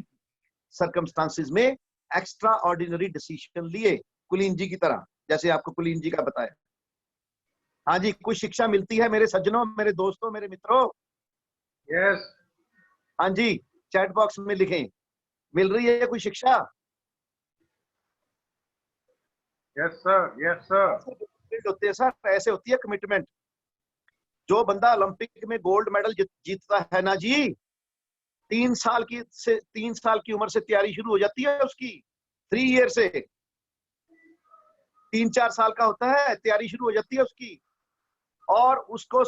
सर्कमस्टांसिस में एक्स्ट्रा ऑर्डिनरी डिसीजन लिए, कुलीन जी की तरह, जैसे आपको कुलीन जी का बताया। हाँ जी, कुछ शिक्षा मिलती है मेरे सज्जनों, मेरे दोस्तों, मेरे मित्रों? यस। हाँ जी, चैट बॉक्स में लिखें, मिल रही है कोई शिक्षा? Yes sir, yes sir. होते हैं सर, ऐसे होती है कमिटमेंट। जो बंदा ओलंपिक में गोल्ड मेडल जीतता है ना जी, 3 साल की उम्र से तैयारी शुरू हो जाती है उसकी, 3 ईयर से, 3-4 साल का होता है, तैयारी शुरू हो जाती है उसकी। और उसको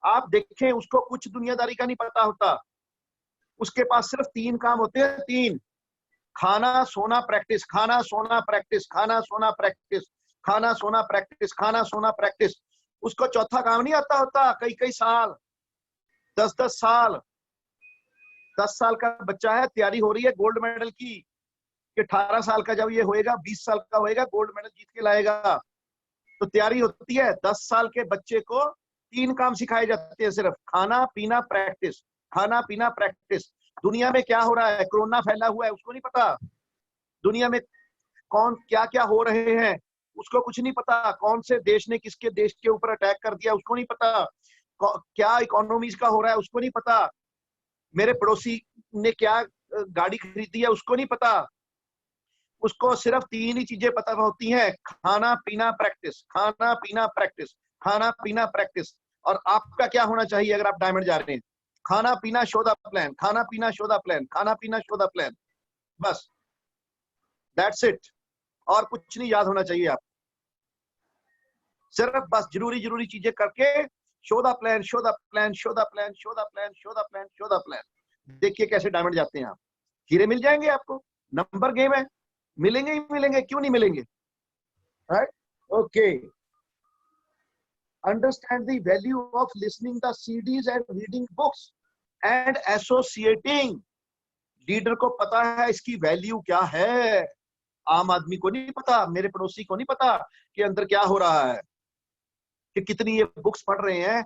आप देखें, उसको कुछ दुनियादारी का नहीं पता होता, उसके पास सिर्फ 3 काम होते हैं, 3: खाना सोना प्रैक्टिस, खाना सोना प्रैक्टिस, खाना सोना प्रैक्टिस, खाना सोना प्रैक्टिस, खाना सोना प्रैक्टिस। उसको चौथा काम नहीं आता होता, कई कई साल, 10-10 साल। 10 साल का बच्चा है, तैयारी हो रही है गोल्ड मेडल की, कि 18 साल का जब ये होएगा, 20 साल का होएगा, गोल्ड मेडल जीत के लाएगा। तो तैयारी होती है। 10 साल के बच्चे को 3 काम सिखाए जाते हैं सिर्फ: खाना पीना प्रैक्टिस, खाना पीना प्रैक्टिस। दुनिया में क्या हो रहा है, कोरोना फैला हुआ है, उसको नहीं पता। दुनिया में कौन क्या क्या हो रहे हैं, उसको कुछ नहीं पता। कौन से देश ने किसके देश के ऊपर अटैक कर दिया, उसको नहीं पता। क्या इकोनॉमीज का हो रहा है, उसको नहीं पता। मेरे पड़ोसी ने क्या गाड़ी खरीदी है, उसको नहीं पता। उसको सिर्फ 3 ही चीजें पता होती हैं: खाना पीना प्रैक्टिस, खाना पीना प्रैक्टिस, खाना पीना प्रैक्टिस। और आपका क्या होना चाहिए अगर आप डायमंड जा रहे हैं? खाना पीना शो द प्लान, खाना पीना शो द प्लान, खाना पीना शो द प्लान, बस, दैट्स इट। और कुछ नहीं याद होना चाहिए आपको, सिर्फ बस जरूरी जरूरी चीजें करके show the plan, show the plan, show the plan, show the plan, show the plan, show the plan. देखिए कैसे डायमंड जाते हैं आप। हीरे मिल जाएंगे आपको, नंबर गेम है, मिलेंगे ही मिलेंगे, क्यों नहीं मिलेंगे? Right? Okay. Understand the value of listening the CDs and reading books and associating. Leader को पता है इसकी वैल्यू क्या है, आम आदमी को नहीं पता, मेरे पड़ोसी को नहीं पता कि अंदर क्या हो रहा है, कि कितनी ये बुक्स पढ़ रहे हैं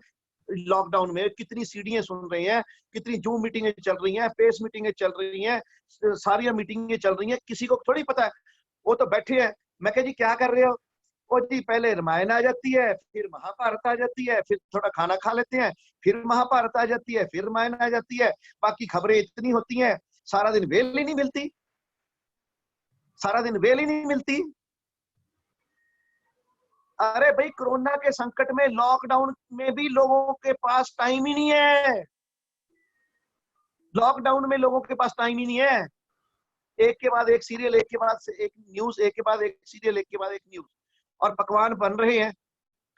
लॉकडाउन में, कितनी सीडीएं सुन रहे हैं, कितनी जूम मीटिंगें चल रही हैं, फेस मीटिंगें चल रही हैं, सारी मीटिंगें चल रही हैं, किसी को थोड़ी पता है। वो तो बैठे हैं, मैं कह जी क्या कर रहे हो? वो जी पहले रामायण आ जाती है, फिर महाभारत आ जाती है, फिर थोड़ा खाना खा लेते हैं, फिर महाभारत आ जाती है, फिर रामायण आ जाती है, बाकी खबरें इतनी होती हैं, सारा दिन वेल ही नहीं मिलती, सारा दिन वेल ही नहीं मिलती। अरे भाई, कोरोना के संकट में, लॉकडाउन में भी लोगों के पास टाइम ही नहीं है, लॉकडाउन में लोगों के पास टाइम ही नहीं है। एक के बाद एक सीरियल, एक के बाद एक न्यूज, एक के बाद एक सीरियल, एक के बाद एक न्यूज, और पकवान बन रहे हैं।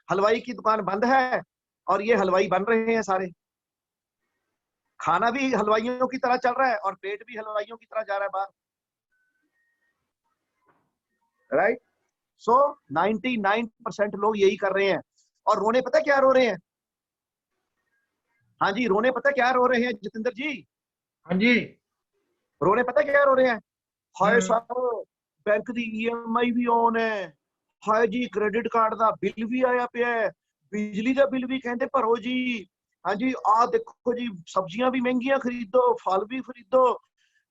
हलवाई की दुकान बंद है और ये हलवाई बन रहे हैं सारे। खाना भी हलवाइयों की तरह चल रहा है और पेट भी हलवाइयों की तरह जा रहा है बाहर, राइट। सो 99% लोग यही कर रहे हैं। और रोने पता क्या रो रहे हैं? हाँ जी, रोने पता क्या रो रहे हैं जितेंद्र जी? हाँ जी। रोने पता क्या रो रहे हैं? हाय हम्म। साहब, बैंक दी ईएमआई भी ऑन है, हाय जी क्रेडिट कार्ड दा बिल भी आया पिया है, बिजली का बिल भी कहते भरो जी, हाँ जी आ देखो जी सब्जियां भी महंगियां खरीदो, फल भी खरीदो।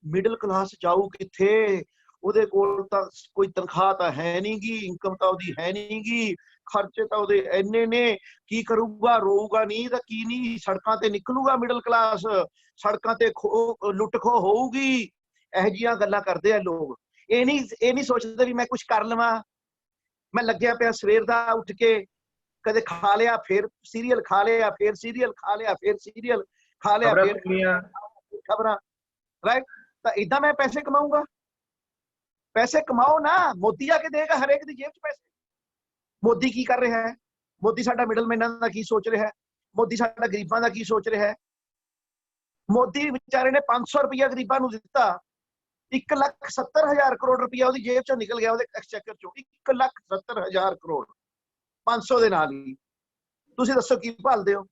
मिडिल क्लास जाऊ किथे? ਉਹਦੇ ਕੋਲ ਤਾਂ ਕੋਈ ਤਨਖਾਹ ਤਾਂ ਹੈ ਨਹੀਂਗੀ, ਇਨਕਮ ਤਾਂ ਉਹਦੀ ਹੈ ਨਹੀਂਗੀ, ਖਰਚੇ ਤਾਂ ਉਹਦੇ ਇੰਨੇ ਨੇ, ਕੀ ਕਰੂਗਾ? ਰੋਊਗਾ ਨਹੀਂ ਤਾਂ ਕੀ ਨਹੀਂ, ਸੜਕਾਂ ਤੇ ਨਿਕਲੂਗਾ ਮਿਡਲ ਕਲਾਸ, ਸੜਕਾਂ ਤੇ ਲੁੱਟ ਖੋ ਹੋਊਗੀ। ਇਹੋ ਜਿਹੀਆਂ ਗੱਲਾਂ ਕਰਦੇ ਆ ਲੋਕ। ਇਹ ਨਹੀਂ ਸੋਚਦੇ ਵੀ ਮੈਂ ਕੁਝ ਕਰ ਲਵਾਂ। ਮੈਂ ਲੱਗਿਆ ਪਿਆ ਸਵੇਰ ਦਾ ਉੱਠ ਕੇ, ਕਦੇ ਖਾ ਲਿਆ ਫਿਰ ਸੀਰੀਅਲ ਖਾ ਲਿਆ, ਫਿਰ ਸੀਰੀਅਲ ਖਾ ਲਿਆ, ਫਿਰ ਸੀਰੀਅਲ ਖਾ ਲਿਆ, खबर ਫਿਰ सुन लिया। ਖਬਰਾਂ, ਰਾਈਟ। ਤਾਂ ਇਦਾਂ ਮੈਂ ਪੈਸੇ ਕਮਾਊਂਗਾ? पैसे कमाओ ना, मोदी आके देगा हर एक दी जेब च पैसे। मोदी की कर रहा है? मोदी साडा मिडलमैनां दा की सोच रहा है? मोदी साडा गरीबां दा की सोच रहा है? मोदी बेचारे ने 500 रुपया गरीबां नूं दित्ता, 1,70,000 करोड़ रुपया ਉਹਦੀ जेब चों निकल गया, ਉਹਦੇ ਐਕਸਚੇਕਰ ਚੋਂ 1,70,000 करोड़ 500 ਦੇ ਨਾਲ ਹੀ। ਤੁਸੀਂ ਦੱਸੋ ਕੀ ਭਾਲਦੇ ਹੋ?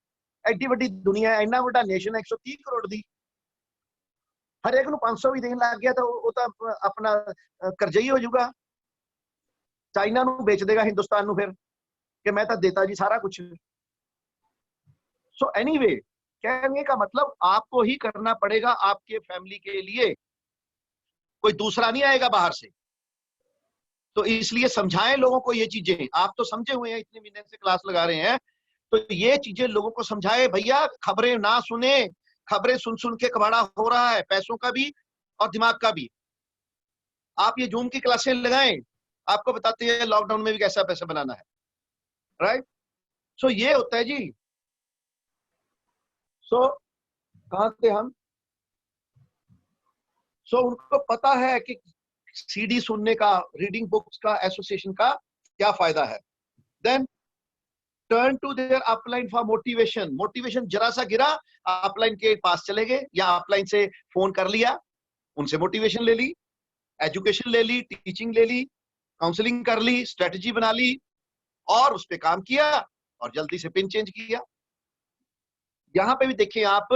ਐਡੀ ਵੱਡੀ ਦੁਨੀਆ, ਇੰਨਾ ਵੱਡਾ ਨੇਸ਼ਨ, 130 ਕਰੋੜ ਦੀ, ਹਰੇਕ ਨੂੰ 500 ਵੀ ਦੇਣ ਲੱਗ ਗਿਆ ਤਾਂ ਉਹ ਤਾਂ ਆਪਣਾ ਕਰਜ਼ਈ ਹੋ ਜਾਊਗਾ। ਚਾਈਨਾ ਨੂੰ ਵੇਚ ਦੇਗਾ हिंदुस्तान ਨੂੰ ਫਿਰ, कि मैं तो देता जी सारा कुछ। सो एनीवे, कहने का मतलब आपको ही करना पड़ेगा आपके फैमिली के लिए, कोई दूसरा नहीं आएगा बाहर से। तो इसलिए समझाएं लोगों को ये चीजें। आप तो समझे हुए हैं, इतने महीने से क्लास लगा रहे हैं, तो ये चीजें लोगों को समझाए। भैया खबरें ना सुने, खबरें सुन सुन के कबाड़ा हो रहा है, पैसों का भी और दिमाग का भी। आप ये जूम की क्लासें लगाएं, आपको बताते हैं लॉकडाउन में भी कैसा पैसा बनाना है, राइट। सो ये होता है जी। सो कहां थे हम? सो उनको पता है कि सीडी सुनने का, रीडिंग बुक्स का, एसोसिएशन का क्या फायदा है। Then turn to their upline for motivation. Motivation जरा सा गिरा, अपलाइन के पास चले गए, या अपलाइन से फोन कर लिया, उनसे मोटिवेशन ले ली, एजुकेशन ले ली, टीचिंग ले ली, काउंसलिंग कर ली, स्ट्रेटजी बना ली और उस पर काम किया और जल्दी से पिन चेंज किया। यहां पे भी देखिए आप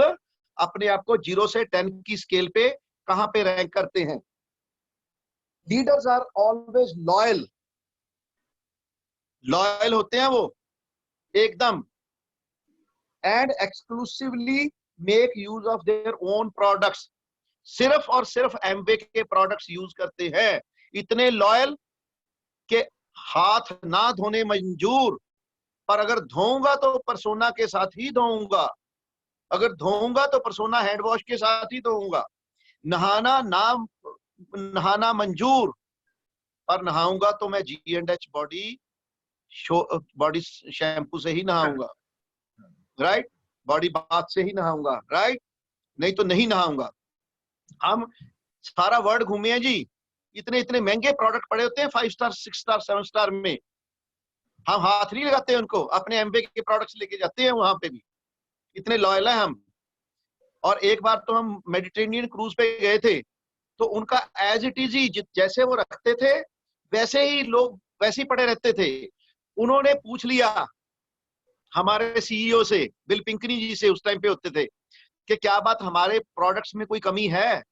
अपने आप को 0 से 10 की स्केल पे कहां पे रैंक करते हैं। Leaders are always loyal, loyal होते हैं वो एकदम, and exclusively make use of their own products. सिर्फ और सिर्फ एमवे के प्रोडक्ट्स यूज करते हैं। इतने लॉयल के हाथ ना धोने मंजूर, पर अगर धोऊंगा तो परसोना के साथ ही धोऊंगा, अगर धोऊंगा तो परसोना हैंड वॉश के साथ ही धोऊंगा। नहाना मंजूर, पर नहाऊंगा तो मैं G&H बॉडी शैम्पू से ही नहाऊंगा, राइट। बॉडी बाथ से ही नहाऊंगा, राइट, नहीं तो नहीं नहाऊंगा। हम सारा वर्ल्ड घूमे हैं जी, इतने इतने महंगे प्रोडक्ट पड़े होते हैं 5 स्टार 6 स्टार 7 स्टार में, हम हाथ नहीं लगाते हैं उनको, अपने एमवे के प्रोडक्ट्स लेके जाते हैं वहां पे भी, इतने लॉयल हैं हम। और एक बार तो हम मेडिटेरेनियन क्रूज पे गए थे, तो उनका एज इट इज ही जैसे वो रखते थे वैसे ही लोग वैसे ही पड़े रहते थे। उन्होंने पूछ लिया हमारे सीईओ से, बिल पिंकनी जी से उस टाइम पे होते थे, कि क्या बात हमारे प्रोडक्ट्स में कोई कमी है?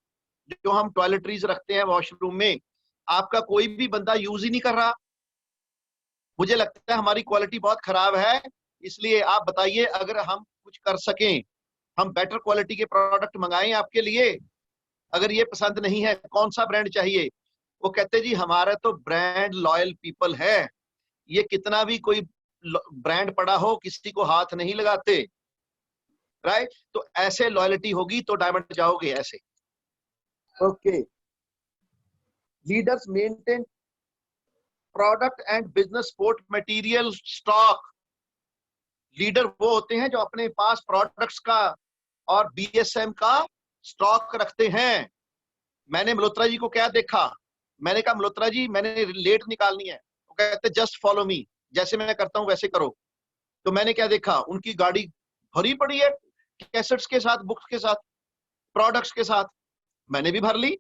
जो हम टॉयलेटरीज रखते हैं वॉशरूम में, आपका कोई भी बंदा यूज ही नहीं कर रहा। मुझे लगता है हमारी क्वालिटी बहुत खराब है, इसलिए आप बताइए अगर हम कुछ कर सकें, हम बेटर क्वालिटी के प्रोडक्ट मंगाएं आपके लिए। अगर ये पसंद नहीं है, कौन सा ब्रांड चाहिए? वो कहते जी हमारा तो ब्रांड लॉयल पीपल है, ये कितना भी कोई ब्रांड पड़ा हो किसी को हाथ नहीं लगाते, राइट। तो ऐसे लॉयल्टी होगी तो डायमंड जाओगे ऐसे। Okay, leaders maintain product and business support material stock. Leader वो होते हैं जो अपने पास प्रोडक्ट्स का और बीएसएम का स्टॉक रखते हैं। मैंने मल्होत्रा जी को क्या देखा, मैंने कहा मल्होत्रा जी मैंने लेट निकालनी है, वो कहते जस्ट फॉलो मी, जैसे मैं करता हूं वैसे करो। तो मैंने क्या देखा, उनकी गाड़ी भरी पड़ी है कैसेट्स के साथ, बुक्स के साथ, प्रोडक्ट्स के साथ, मैंने भी भर ली।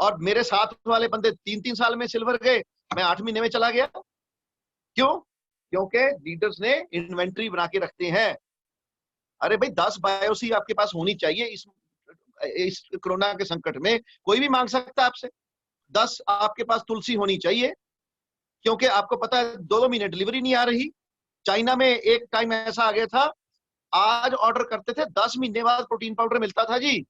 और मेरे साथ वाले बंदे 3-3 साल में सिल्वर गए, मैं 8 महीने में चला गया। क्यों? क्योंकि लीडर्स ने इन्वेंट्री बना के रखते हैं। अरे भाई 10 बायोसी आपके पास होनी चाहिए। इस कोरोना के संकट में कोई भी मांग सकता है आपसे। 10 आपके पास तुलसी होनी चाहिए, क्योंकि आपको पता है 2-2 महीने डिलीवरी नहीं आ रही। चाइना में एक टाइम ऐसा आ गया था, आज ऑर्डर करते थे 10 महीने बाद प्रोटीन पाउडर मिलता था जी।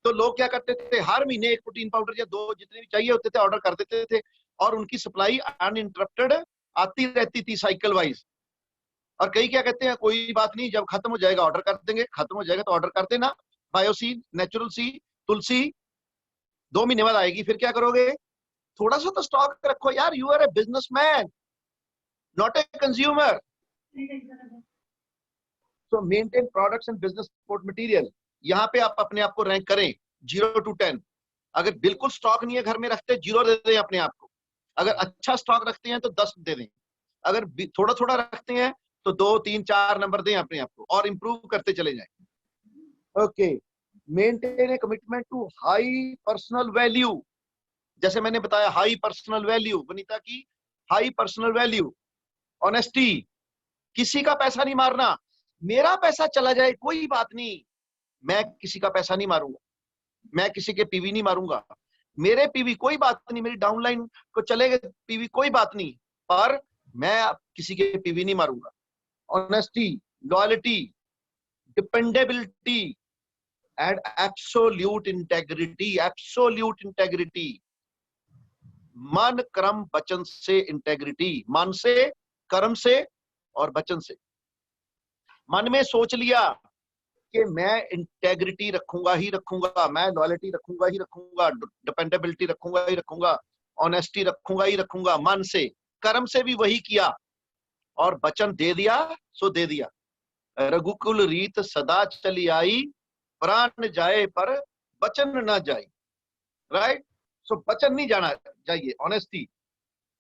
तो लोग क्या करते थे, हर महीने एक प्रोटीन पाउडर या 2 जितने भी चाहिए होते थे ऑर्डर कर देते थे, और उनकी सप्लाई अनइंटरप्टेड आती रहती थी साइकिल वाइज। और कई क्या कहते हैं, कोई बात नहीं, जब खत्म हो जाएगा ऑर्डर कर देंगे, खत्म हो जाएगा तो ऑर्डर कर देना। बायोसी, नेचुरल सी, तुलसी 2 महीने बाद आएगी, फिर क्या करोगे? थोड़ा सा तो स्टॉक रखो यार। You are a businessman, not a consumer. So maintain products and business support material. यहाँ पे आप अपने आप को रैंक करें 0 to 10। अगर बिल्कुल स्टॉक नहीं है घर में रखते, 0 दे दें अपने आप को। अगर अच्छा स्टॉक रखते हैं तो 10 दे दें। अगर थोड़ा थोड़ा रखते हैं तो 2, 3, 4 नंबर दें अपने आप को, और इंप्रूव करते चले जाएं। Okay, maintain a commitment to high personal value. जैसे मैंने बताया, हाई पर्सनल वैल्यू, वनीता की हाई पर्सनल वैल्यू, ऑनेस्टी, किसी का पैसा नहीं मारना। मेरा पैसा चला जाए कोई बात नहीं, मैं किसी का पैसा नहीं मारूंगा, मैं किसी के पीवी नहीं मारूंगा। मेरे पीवी कोई बात नहीं, मेरी डाउनलाइन को चलेगा पीवी कोई बात नहीं, पर मैं किसी के पीवी नहीं मारूंगा। Honesty, loyalty, dependability and absolute integrity. Absolute integrity, मन कर्म वचन से इंटेग्रिटी। मन से, कर्म से और वचन से। मन में सोच लिया कि मैं इंटेग्रिटी रखूंगा ही रखूंगा, मैं लॉयल्टी रखूंगा ही रखूंगा, डिपेंडेबिलिटी रखूंगा ही रखूंगा, ऑनेस्टी रखूंगा ही रखूंगा, मन से। कर्म से भी वही किया, और वचन दे दिया सो दे दिया। रघुकुल रीत सदा चली आई, प्राण जाए पर वचन ना जाए। राइट? सो वचन नहीं जाना चाहिए। ऑनेस्टी,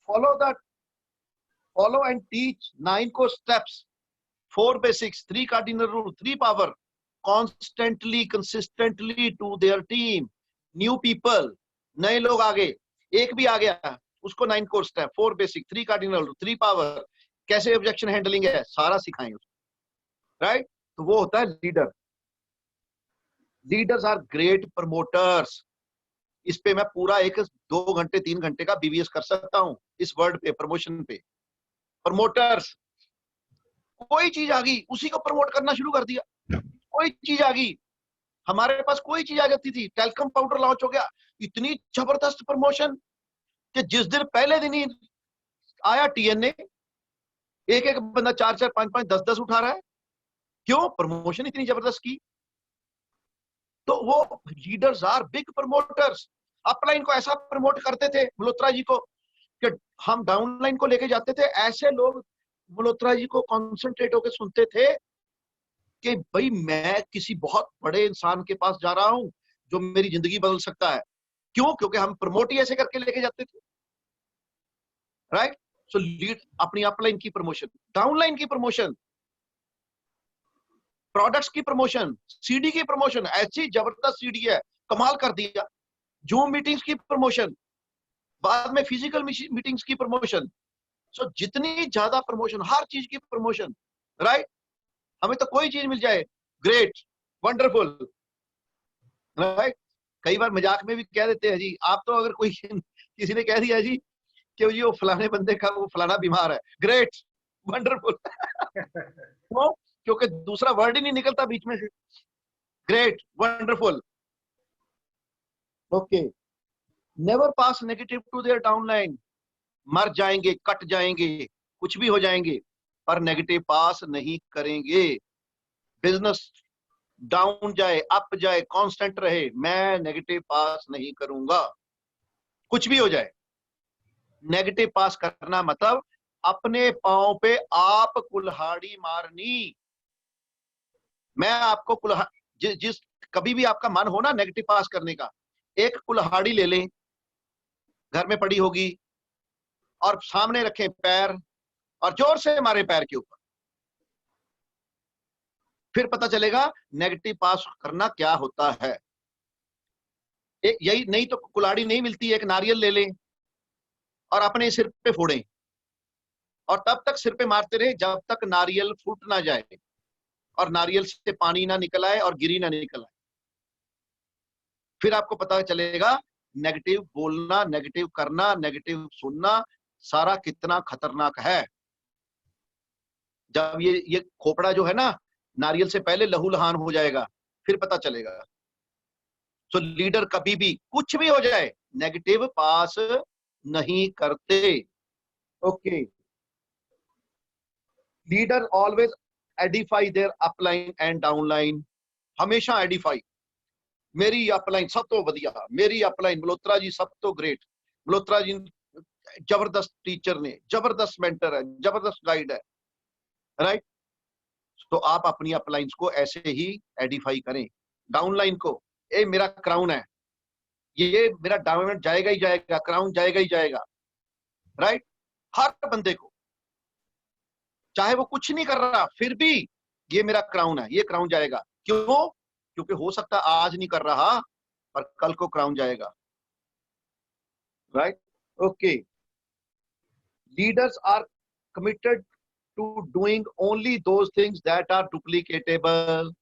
फॉलो एंड टीच 9 को steps, 4 basics, 3 cardinal rule, 3 power, constantly consistently to their team. New people, नए लोग आगे, एक भी आ गया उसको 9 कोर्स है, 4 बेसिक, 3 कार्डिनल, 3 पावर, कैसे ऑब्जेक्शन हैंडलिंग है सारा सिखाएंगे उसको। राइट? तो वो होता है leader. Leaders are great promoters. इस पे मैं पूरा 2 घंटे 3 घंटे का बीबीएस कर सकता हूं, इस वर्ड पे, प्रमोशन पे। प्रमोटर्स, कोई चीज आ गई उसी को प्रमोट करना शुरू कर दिया। कोई चीज आ गई, हमारे पास कोई चीज आ जाती थी, टेलकम पाउडर लॉन्च हो गया, इतनी जबरदस्त प्रमोशन कि जिस दिन पहले दिन ही आया टीएनए, एक एक बंदा 4-4, 5-5, 10-10 उठा रहा है। क्यों? प्रमोशन इतनी जबरदस्त की। तो वो leaders are big promoters. Upline को ऐसा प्रमोट करते थे मल्होत्रा जी को, कि हम डाउनलाइन को लेके जाते थे, ऐसे लोग मल्होत्रा जी को कॉन्सेंट्रेट होकर सुनते थे कि भाई मैं किसी बहुत बड़े इंसान के पास जा रहा हूं जो मेरी जिंदगी बदल सकता है। क्यों? क्योंकि हम प्रमोट ही ऐसे करके लेके जाते थे। राइट? सो लीड, अपनी अपलाइन की प्रमोशन, डाउनलाइन की प्रमोशन, प्रोडक्ट्स की प्रमोशन, सीडी की प्रमोशन, ऐसी जबरदस्त सीडी है, कमाल कर दिया। जूम मीटिंग्स की प्रमोशन, बाद में फिजिकल मीटिंग्स की प्रमोशन। सो जितनी ज्यादा प्रमोशन, हर चीज की प्रमोशन। राइट? हमें तो कोई चीज मिल जाए, ग्रेट, वंडरफुल। राइट? कई बार मजाक में भी कह देते हैं जी, आप तो अगर कोई किसी ने कह दिया जी कि जी वो फलाने बंदे का वो फलाना बीमार है, ग्रेट, वंडरफुल। वो क्योंकि दूसरा वर्ड ही नहीं निकलता बीच में से। Great, wonderful. Okay, never pass negative to their downline. मर जाएंगे, कट जाएंगे, कुछ भी हो जाएंगे, पर नेगेटिव पास नहीं करेंगे। बिजनेस डाउन जाए, अप जाए, कांस्टेंट रहे, मैं नेगेटिव पास नहीं करूंगा। कुछ भी हो जाए, नेगेटिव पास करना मतलब अपने पांव पे आप कुल्हाड़ी मारनी। मैं आपको जिस कभी भी आपका मन हो ना नेगेटिव पास करने का, एक कुल्हाड़ी ले लें, घर में पड़ी होगी, और सामने रखें पैर, और जोर से मारे पैर के ऊपर। फिर पता चलेगा नेगेटिव पास करना क्या होता है। यही नहीं तो कुल्हाड़ी नहीं मिलती, एक नारियल ले लें और अपने सिर पे फोड़ें और तब तक सिर पे मारते रहे जब तक नारियल फूट ना जाए और नारियल से पानी ना निकल आए और गिरी ना निकल आए। फिर आपको पता चलेगा नेगेटिव बोलना, नेगेटिव करना, नेगेटिव सुनना सारा कितना खतरनाक है। जब ये खोपड़ा जो है ना, नारियल से पहले लहूलुहान हो जाएगा, फिर पता चलेगा। तो लीडर कभी भी कुछ भी हो जाए नेगेटिव पास नहीं करते। Okay, leader always edify their upline and downline. हमेशा एडिफाई, मेरी अपलाइन सब तो बढ़िया, मेरी अपलाइन मल्होत्रा जी सब तो ग्रेट, मल्होत्रा जी जबरदस्त टीचर ने, जबरदस्त मेंटर है, जबरदस्त गाइड है, राइट। तो आप अपनी अपलाइंस को ऐसे ही एडिफाई करें। डाउनलाइन को, ए मेरा क्राउन है, ये मेरा डायमंड जाएगा ही जाएगा, क्राउन जाएगा ही जाएगा, राइट। हर बंदे को, चाहे वो कुछ नहीं कर रहा फिर भी ये मेरा क्राउन है, ये क्राउन जाएगा। क्यों? क्योंकि हो सकता आज नहीं कर रहा पर कल को क्राउन जाएगा, right. Okay, leaders are committed to doing only those things that are duplicatable.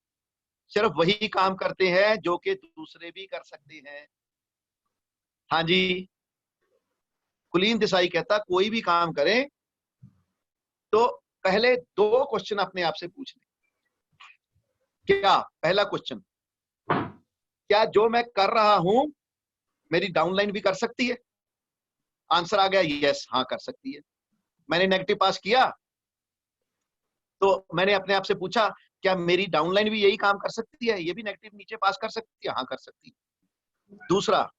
सिर्फ वही काम करते हैं जो कि दूसरे भी कर सकते हैं। हाँ जी, कुलीन देसाई कहता कोई भी काम करें तो पहले 2 क्वेश्चन अपने आप से पूछ लें। क्या? पहला क्वेश्चन, क्या जो मैं कर रहा हूं मेरी डाउनलाइन भी कर सकती है? आंसर आ गया यस, हाँ कर सकती है। मैंने नेगेटिव पास किया तो मैंने अपने आप से पूछा क्या मेरी डाउनलाइन भी यही काम कर सकती है, ये भी नेगेटिव नीचे पास कर सकती है? हाँ कर सकती है। दूसरा,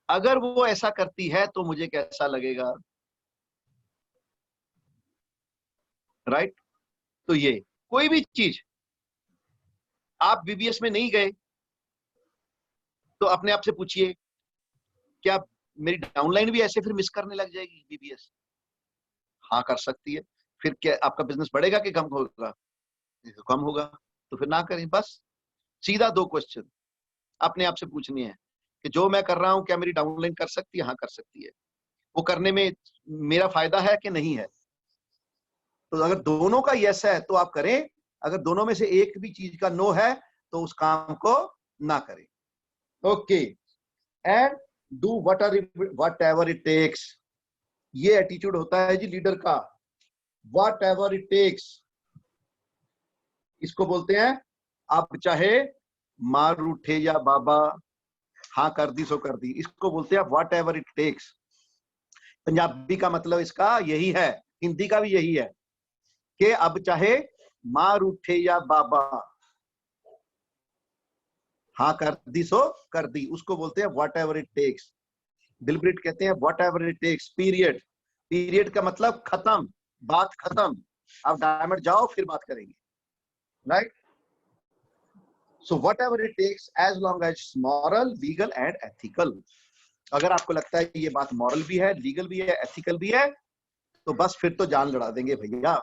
अगर वो ऐसा करती है तो मुझे कैसा लगेगा, राइट। तो ये कोई भी चीज, आप बीबीएस में नहीं गए तो अपने आप से पूछिए क्या मेरी डाउनलाइन भी ऐसे फिर मिस करने लग जाएगी बीबीएस? हाँ कर सकती है। फिर क्या आपका बिजनेस बढ़ेगा कि कम होगा? कम होगा, तो फिर ना करें। बस सीधा 2 क्वेश्चन अपने आप से पूछनी है कि जो मैं कर रहा हूं क्या मेरी डाउनलाइन कर सकती है? हाँ कर सकती है। वो करने में मेरा फायदा है कि नहीं है? तो अगर दोनों का यस है तो आप करें, अगर दोनों में से एक भी चीज का नो है तो उस काम को ना करें। Okay, and do whatever it takes. ये एटीट्यूड होता है जी लीडर का, वट एवर इट टेक्स। इसको बोलते हैं आप चाहे मार उठे या बाबा, हाँ कर दी सो कर दी, इसको बोलते हैं whatever it takes. Punjabi का मतलब इसका यही है, हिंदी का भी यही है कि अब चाहे मार उठे या बाबा, हाँ कर दी सो कर दी, उसको बोलते हैं whatever it takes. Bill ग्रेट कहते हैं whatever it takes, period. Period का मतलब खत्म, बात खत्म, आप डायमंड जाओ फिर बात करेंगे, right. So whatever it takes as long as moral, legal and ethical. अगर आपको लगता है ये बात मॉरल भी है, लीगल भी है, एथिकल भी है, तो बस फिर तो जान लड़ा देंगे भैया,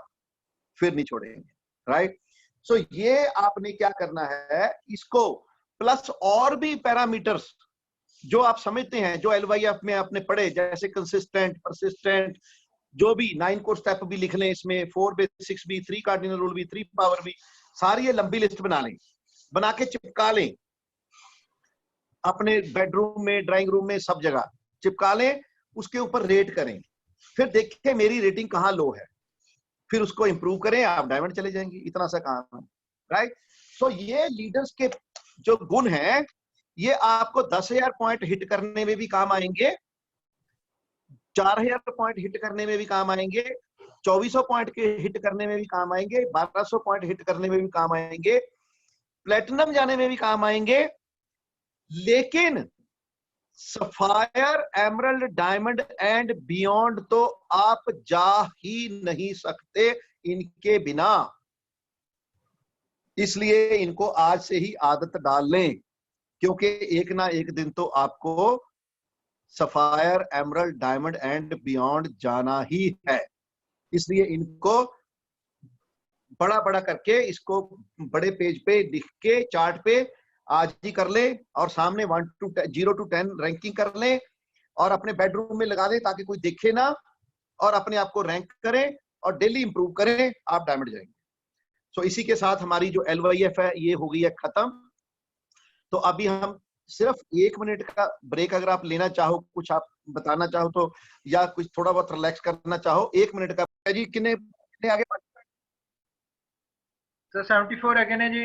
फिर नहीं छोड़ेंगे, राइट। सो ये आपने क्या करना है, इसको प्लस और भी पैरामीटर्स जो आप समझते हैं, जो LYF में आपने पढ़े, जैसे कंसिस्टेंट, परसिस्टेंट, जो भी 9 को स्टेप भी लिख लें इसमें, 4 बेसिक्स भी, 3 कार्डिनल रूल भी, 3 पावर भी, सारी ये लंबी लिस्ट बना लें, बना के चिपका लें अपने बेडरूम में, ड्राइंग रूम में, सब जगह चिपका लें। उसके ऊपर रेट करें, फिर देखें मेरी रेटिंग कहाँ लो है, फिर उसको इंप्रूव करें, आप डायमंड चले जाएंगे। इतना सा काम है, राइट। सो ये लीडर्स के जो गुण हैं ये आपको 10,000 पॉइंट हिट करने में भी काम आएंगे, 4,000 पॉइंट हिट करने में भी काम आएंगे, 2,400 पॉइंट के हिट करने में भी काम आएंगे, 1,200 पॉइंट हिट करने में भी काम आएंगे, प्लेटिनम जाने में भी काम आएंगे। लेकिन sapphire, emerald, diamond and beyond तो आप जा ही नहीं सकते इनके बिना। इसलिए इनको आज से ही आदत डाल लें, क्योंकि एक ना एक दिन तो आपको sapphire, emerald, diamond and beyond जाना ही है। इसलिए इनको बड़ा बड़ा करके इसको बड़े पेज पे लिख के चार्ट पे आज ही कर ले, और सामने 0 to 10 रैंकिंग कर ले और अपने बेडरूम में लगा दे ताकि कोई देखे ना, और अपने आप को रैंक करें और डेली इंप्रूव करें, आप डायमंड जाएंगे। सो इसी के साथ हमारी जो LYF है ये हो गई है खत्म। तो अभी हम सिर्फ 1 मिनट का ब्रेक अगर आप लेना चाहो, कुछ आप बताना चाहो तो, या कुछ थोड़ा बहुत रिलैक्स करना चाहो, 1 मिनट का। जी कितने आगे? सर 74 ਹੈਗੇ ਨੇ ਜੀ।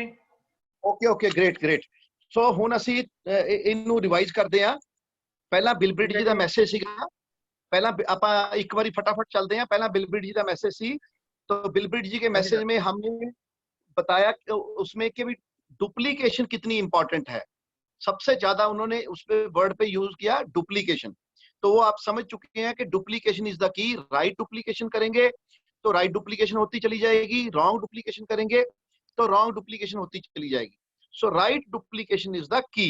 Okay great. सो ਹੁਣ ਅਸੀਂ ਇਹਨੂੰ ਰਿਵਾਈਜ਼ ਕਰਦੇ ਆ। ਪਹਿਲਾਂ ਬਿਲਬ੍ਰਿਟ ਜੀ ਦਾ ਮੈਸੇਜ ਸੀਗਾ, ਪਹਿਲਾਂ ਆਪਾਂ ਇੱਕ ਵਾਰੀ फटाफट चलते हैं। पहला बिलब्रिट जी का मैसेज सी, तो बिलब्रिट जी के मैसेज में हमने बताया उसमें कि डुप्लीकेशन कितनी इंपॉर्टेंट है। सबसे ज्यादा उन्होंने उस पे वर्ड पे यूज किया डुप्लीकेशन। तो वो आप समझ चुके हैं कि डुप्लीकेशन इज द की। राइट डुप्लीकेशन करेंगे तो राइट डुप्लीकेशन होती चली जाएगी, रॉन्ग डुप्लीकेशन करेंगे तो रॉन्ग डुप्लीकेशन होती चली जाएगी। So right duplication is the key.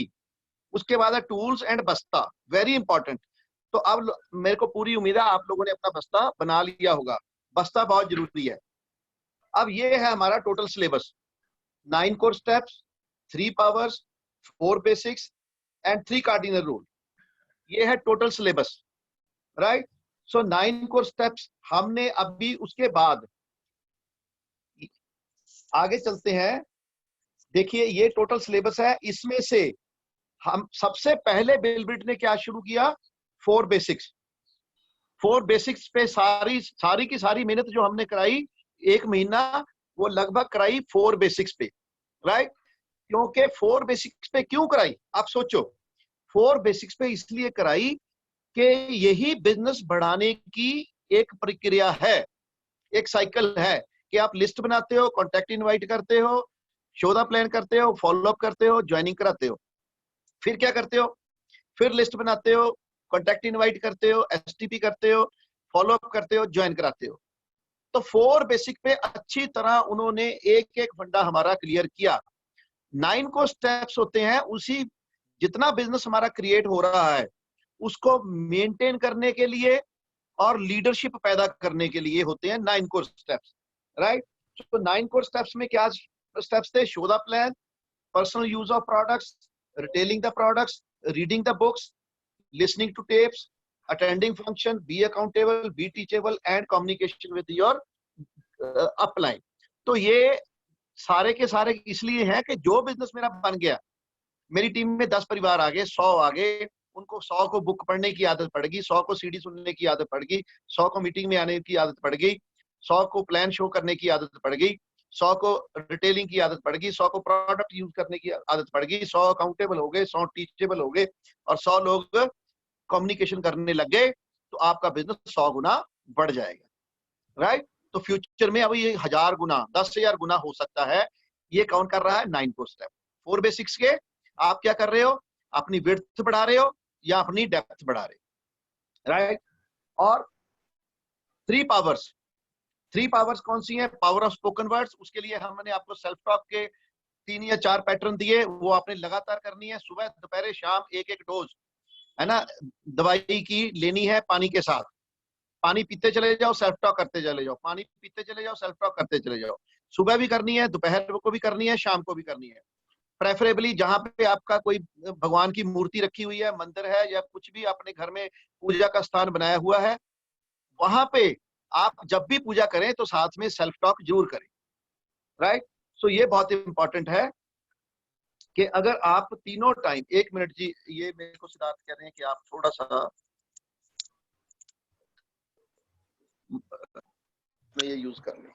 उसके बाद है टूल्स एंड बस्ता, वेरी इंपॉर्टेंट। तो अब मेरे को पूरी उम्मीद है आप लोगों ने अपना बस्ता बना लिया होगा। बस्ता बहुत जरूरी है। अब ये है हमारा total syllabus, 9 core steps, 3 powers, 4 basics and 3 cardinal rule. ये है टोटल सिलेबस, राइट। सो 9 कोर स्टेप्स हमने अभी, उसके बाद आगे चलते हैं। देखिए ये टोटल सिलेबस है, इसमें से हम सबसे पहले बिलब्रिट ने क्या शुरू किया? 4 बेसिक्स। 4 बेसिक्स पे सारी की सारी मेहनत जो हमने कराई 1 महीना, वो लगभग कराई 4 बेसिक्स पे, राइट। क्योंकि 4 बेसिक्स पे क्यों कराई आप सोचो? 4 बेसिक्स पे इसलिए कराई कि यही बिजनेस बढ़ाने की एक प्रक्रिया है, एक साइकिल है कि आप लिस्ट बनाते हो, कॉन्टैक्ट इनवाइट करते हो, शो द प्लान करते हो, फॉलो अप करते हो, ज्वाइनिंग कराते हो, फिर क्या करते हो? फिर लिस्ट बनाते हो, कॉन्टैक्ट इनवाइट करते हो, STP करते हो, फॉलो अप करते हो, ज्वाइन कराते हो। तो 4 बेसिक पे अच्छी तरह उन्होंने एक एक फंडा हमारा क्लियर किया। 9 को स्टेप्स होते हैं, उसी जितना बिजनेस हमारा क्रिएट हो रहा है उसको मेंटेन करने के लिए और लीडरशिप पैदा करने के लिए होते हैं 9 कोर स्टेप्स, राइट। तो 9 कोर स्टेप्स में क्या स्टेप्स थे? Show the plan, personal use of products, retailing the products, reading the books, listening to tapes, attending function, be accountable, be teachable and communication with your upline। तो ये सारे के सारे इसलिए हैं कि जो बिजनेस मेरा बन गया, मेरी टीम में 10 परिवार आ गए, 100 आ गए, उनको 100 को बुक पढ़ने की आदत पड़ गई, 100 को CD सुनने की आदत पड़ गई, 100 को मीटिंग में आने की आदत पड़ गई, 100 को प्लान शो करने की आदत पड़ गई, 100 को रिटेलिंग की आदत पड़ गई, 100 को प्रोडक्ट यूज करने की आदत पड़ गई, 100 अकाउंटेबल हो गए, 100 टीचेबल हो गए और 100 लोग कम्युनिकेशन करने लग गए, तो आपका बिजनेस 100 गुना बढ़ जाएगा, राइट। तो फ्यूचर में अब ये 1000 गुना, 10,000 गुना हो सकता है। ये कौन कर रहा है? 9 को स्टेप। 4 बेसिक्स के आप क्या कर रहे हो? अपनी विड्थ बढ़ा रहे हो या अपनी डेप्थ बढ़ा रहे हो, राइट। और 3 पावर्स, 3 पावर्स कौन सी है? Power of spoken words. उसके लिए हमने आपको सेल्फ टॉक के 3 या 4 पैटर्न दिए, वो आपने लगातार करनी है, सुबह दोपहर शाम एक एक डोज, है ना। दवाई की लेनी है पानी के साथ, पानी पीते चले जाओ, सेल्फ टॉक करते चले जाओ, पानी पीते चले जाओ, सेल्फ टॉक करते चले जाओ। सुबह भी करनी है, दोपहर को भी करनी है, शाम को भी करनी है। प्रेफरेबली जहां पे आपका कोई भगवान की मूर्ति रखी हुई है, मंदिर है या कुछ भी अपने घर में पूजा का स्थान बनाया हुआ है, वहां पे आप जब भी पूजा करें तो साथ में सेल्फ टॉक जरूर करें, राइट। सो ये बहुत इंपॉर्टेंट है कि अगर आप तीनों टाइम, 1 मिनट जी, ये मेरे को सिद्धार्थ कह रहे हैं कि आप थोड़ा सा मैं ये यूज कर लें।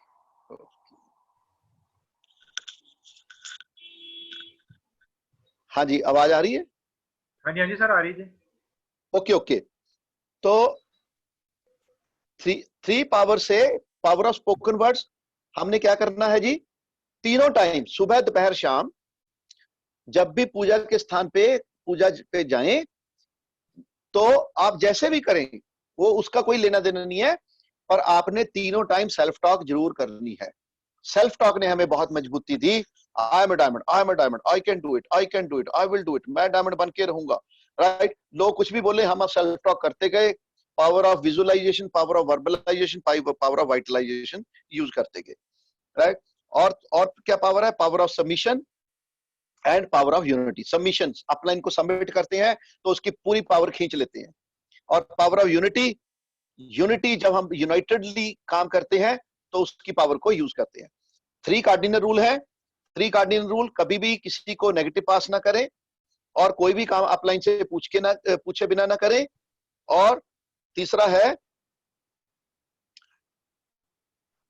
हाँ जी, आवाज आ रही है? हाँ जी सर, आ रही थी। ओके। तो 3 पावर से पावर ऑफ स्पोकन वर्ड्स हमने क्या करना है जी? तीनों टाइम, सुबह दोपहर शाम, जब भी पूजा के स्थान पे पूजा पे जाएं तो आप जैसे भी करें वो उसका कोई लेना देना नहीं है, और आपने तीनों टाइम सेल्फ टॉक जरूर करनी है। सेल्फ टॉक ने हमें बहुत मजबूती दी। I am a diamond, I am a diamond, I can do it, I can do it, I will do it, मैं डायमंड बन के रहूंगा, राइट। लोग कुछ भी बोले, हम सेल्फ टॉक करते गए, power of visualisation, power of verbalisation, power of vitalisation use करते गए, राइट। और क्या पावर है? Power of submission and power of unity. Submission, upline को सबमिट करते हैं तो उसकी पूरी पावर खींच लेते हैं। और पावर ऑफ यूनिटी, यूनिटी जब हम यूनाइटेडली काम करते हैं तो उसकी पावर को यूज करते हैं। 3 कार्डिनल रूल है। 3 कार्डिनल रूल, कभी भी किसी को नेगेटिव पास ना करें और कोई भी काम अपलाइन से पूछे बिना ना करें। और तीसरा है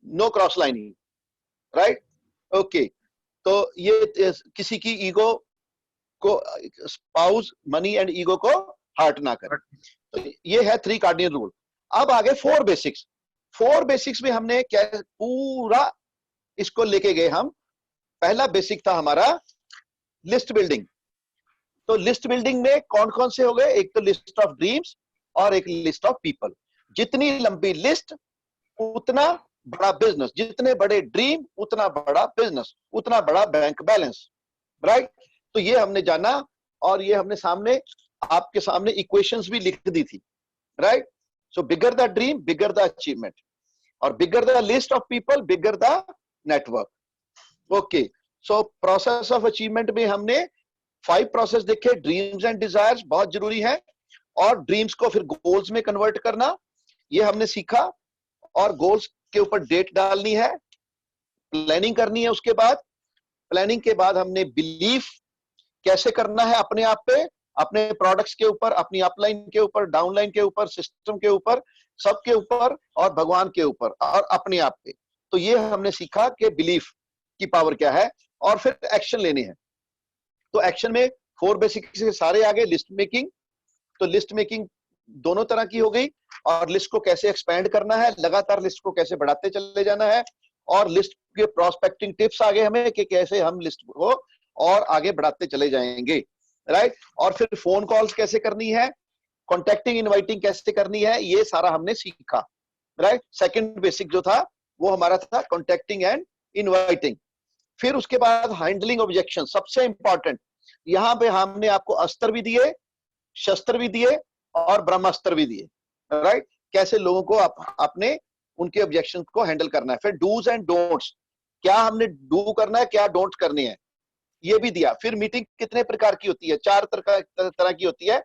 no cross lining, right? Okay, तो ये किसी की ईगो को, स्पाउस, मनी एंड ईगो को हर्ट ना करें। तो ये है 3 कार्डिनल रूल। अब आगे 4 बेसिक्स। 4 बेसिक्स में हमने क्या पूरा इसको लेके गए हम। पहला बेसिक था हमारा लिस्ट बिल्डिंग। तो लिस्ट बिल्डिंग में कौन कौन से हो गए? एक तो लिस्ट ऑफ ड्रीम्स और एक लिस्ट ऑफ पीपल। जितनी लंबी लिस्ट उतना बड़ा बिजनेस, जितने बड़े ड्रीम उतना बड़ा बिजनेस, उतना बड़ा बैंक बैलेंस, राइट? तो ये हमने जाना और ये हमने सामने आपके सामने इक्वेशंस भी लिख दी थी, right? So bigger the dream bigger the achievement, और bigger the list of people bigger the network. Okay, so process of achievement में हमने 5 प्रोसेस देखे। ड्रीम्स एंड डिजायर्स बहुत जरूरी है, और ड्रीम्स को फिर गोल्स में कन्वर्ट करना, ये हमने सीखा। और गोल्स के ऊपर डेट डालनी है, प्लानिंग करनी है। उसके बाद प्लानिंग के बाद हमने बिलीफ कैसे करना है अपने आप पे, अपने प्रोडक्ट्स के ऊपर, अपनी अपलाइन के ऊपर, डाउनलाइन के ऊपर, सिस्टम के ऊपर, सबके ऊपर, और भगवान के ऊपर और अपने आप पे। तो ये हमने सीखा कि बिलीफ की पावर क्या है, और फिर एक्शन लेने हैं। तो एक्शन में 4 बेसिक से सारे आगे। लिस्ट मेकिंग, तो लिस्ट मेकिंग दोनों तरह की हो गई, और लिस्ट को कैसे एक्सपेंड करना है, लगातार लिस्ट को कैसे बढ़ाते चले जाना है, और लिस्ट के प्रोस्पेक्टिंग टिप्स आगे हमें कि कैसे हम लिस्ट को और आगे बढ़ाते चले जाएंगे, राइट? और फिर फोन कॉल्स कैसे करनी है, कॉन्टेक्टिंग इनवाइटिंग कैसे करनी है, ये सारा हमने सीखा, राइट? सेकंड बेसिक जो था वो हमारा था कॉन्टेक्टिंग एंड इनवाइटिंग। फिर उसके बाद हैंडलिंग ऑब्जेक्शन, सबसे इंपॉर्टेंट। यहां पे हमने आपको अस्त्र भी दिए, शस्त्र भी दिए और ब्रह्मास्त्र भी दिए, राइट? कैसे लोगों को अपने उनके ऑब्जेक्शन को हैंडल करना है। फिर डूज एंड डोंट्स, क्या हमने डू करना है, क्या डोंट करनी है, ये भी दिया। फिर मीटिंग कितने प्रकार की होती है? 4 तरह की होती है।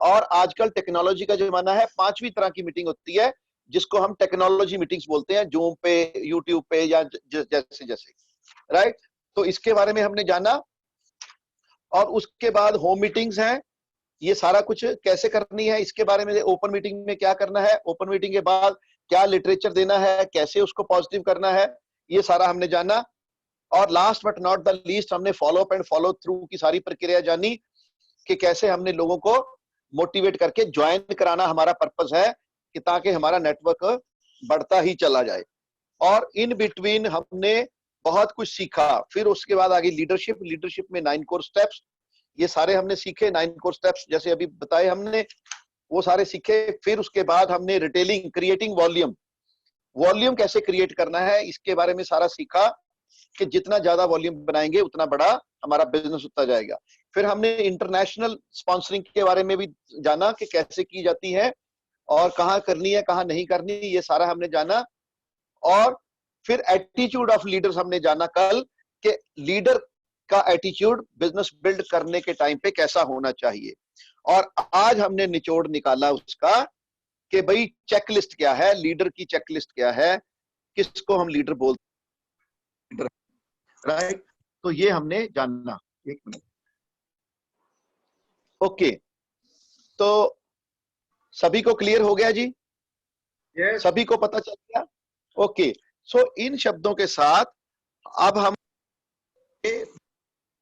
और आजकल टेक्नोलॉजी का जमाना है, 5वीं तरह की मीटिंग होती है जिसको हम टेक्नोलॉजी मीटिंग्स बोलते हैं, जूम पे, यूट्यूब पे, या जैसे जैसे, राइट? तो इसके बारे में हमने जाना। और उसके बाद होम मीटिंग्स हैं, ये सारा कुछ कैसे करनी है इसके बारे में। ओपन मीटिंग में क्या करना है, ओपन मीटिंग के बाद क्या लिटरेचर देना है, कैसे उसको पॉजिटिव करना है, ये सारा हमने जाना। और last but not the least, हमने follow up and follow through की सारी प्रक्रिया जानी कि कैसे हमने लोगों को मोटिवेट करके ज्वाइन कराना हमारा पर्पस है, कि ताकि हमारा नेटवर्क बढ़ता ही चला जाए। और इन बिटवीन हमने बहुत कुछ सीखा। फिर उसके बाद आगे लीडरशिप, लीडरशिप में 9 कोर स्टेप्स, ये सारे हमने सीखे। 9 कोर स्टेप्स जैसे अभी बताए हमने, वो सारे सीखे। फिर उसके बाद हमने रिटेलिंग, क्रिएटिंग वॉल्यूम, वॉल्यूम कैसे क्रिएट करना है इसके बारे में सारा सीखा, कि जितना ज्यादा वॉल्यूम बनाएंगे उतना बड़ा हमारा बिजनेस होता जाएगा। फिर हमने इंटरनेशनल स्पॉन्सरिंग के बारे में भी जाना कि कैसे की जाती है और कहाँ करनी है कहाँ नहीं करनी, ये सारा हमने जाना। और फिर एटीट्यूड ऑफ लीडर्स हमने जाना कल, कि लीडर का एटीट्यूड बिजनेस बिल्ड करने के टाइम पे कैसा होना चाहिए। और आज हमने निचोड़ निकाला उसका कि भाई चेकलिस्ट क्या है, लीडर की चेकलिस्ट क्या है, किसको हम लीडर बोलते हैं, राइट? तो ये हमने जानना। एक मिनट, ओके, तो सभी को क्लियर हो गया जी? Yes. सभी को पता चल गया? ओके, सो इन शब्दों के साथ अब हम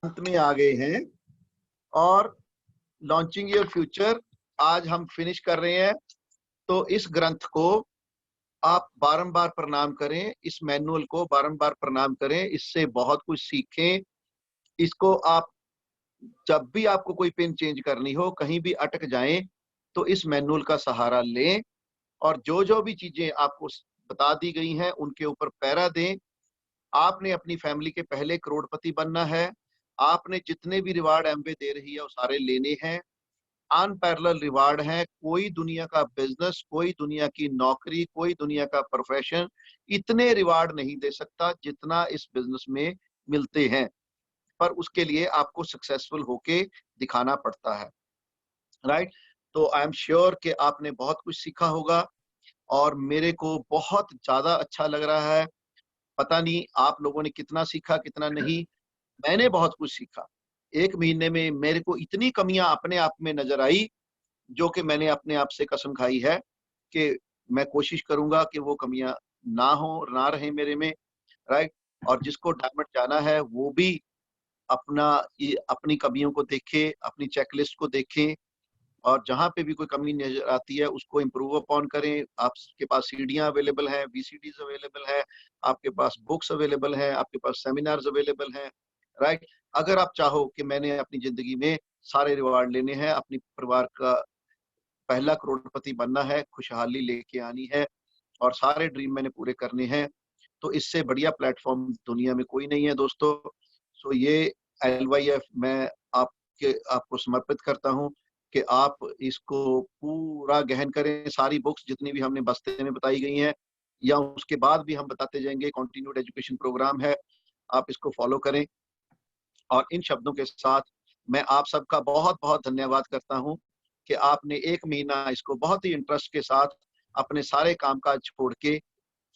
अंत में आ गए हैं, और लॉन्चिंग योर फ्यूचर आज हम फिनिश कर रहे हैं। तो इस ग्रंथ को आप बारंबार प्रणाम करें, इस मैनुअल को बारंबार प्रणाम करें, इससे बहुत कुछ सीखें। इसको आप जब भी आपको कोई पिन चेंज करनी हो, कहीं भी अटक जाएं, तो इस मैनुअल का सहारा लें, और जो जो भी चीजें आपको बता दी गई हैं उनके ऊपर पैरा दें। आपने अपनी फैमिली के पहले करोड़पति बनना है। आपने जितने भी रिवार्ड एमवे दे रही है वो सारे लेने हैं। अनपैरेलल रिवार्ड है। कोई दुनिया का बिजनेस, कोई दुनिया की नौकरी, कोई दुनिया का प्रोफेशन इतने रिवार्ड नहीं दे सकता जितना इस बिजनेस में मिलते हैं। पर उसके लिए आपको सक्सेसफुल होके दिखाना पड़ता है, राइट। तो आई एम श्योर कि आपने बहुत कुछ सीखा होगा और मेरे को बहुत ज्यादा अच्छा लग रहा है। पता नहीं आप लोगों ने कितना सीखा कितना नहीं, मैंने बहुत कुछ सीखा। 1 महीने में मेरे को इतनी कमियां अपने आप में नजर आई जो कि मैंने अपने आप से कसम खाई है कि मैं कोशिश करूंगा कि वो कमियां ना रहे मेरे में, राइट। और जिसको डायमंड जाना है वो भी अपना अपनी कमियों को देखे, अपनी चेकलिस्ट को देखें, और जहां पे भी कोई कमी नजर आती है उसको इम्प्रूव अपॉन करें। आपके पास सीडियां अवेलेबल हैं, वीसीडीज अवेलेबल है, आपके पास बुक्स अवेलेबल हैं, आपके पास सेमिनार्स अवेलेबल हैं, राइट। अगर आप चाहो कि मैंने अपनी जिंदगी में सारे रिवार्ड लेने हैं, अपनी परिवार का पहला करोड़पति बनना है, खुशहाली लेके आनी है और सारे ड्रीम मैंने पूरे करने हैं, तो इससे बढ़िया प्लेटफॉर्म दुनिया में कोई नहीं है दोस्तों। सो ये LYF मैं आपको समर्पित करता हूँ कि आप इसको पूरा गहन करें। सारी बुक्स जितनी भी हमने बस्ते में बताई गई हैं या उसके बाद भी हम बताते जाएंगे, कंटिन्यूड एजुकेशन प्रोग्राम है, आप इसको फॉलो करें। और इन शब्दों के साथ मैं आप सबका बहुत बहुत धन्यवाद करता हूं कि आपने 1 महीना इसको बहुत ही इंटरेस्ट के साथ अपने सारे कामकाज छोड़ के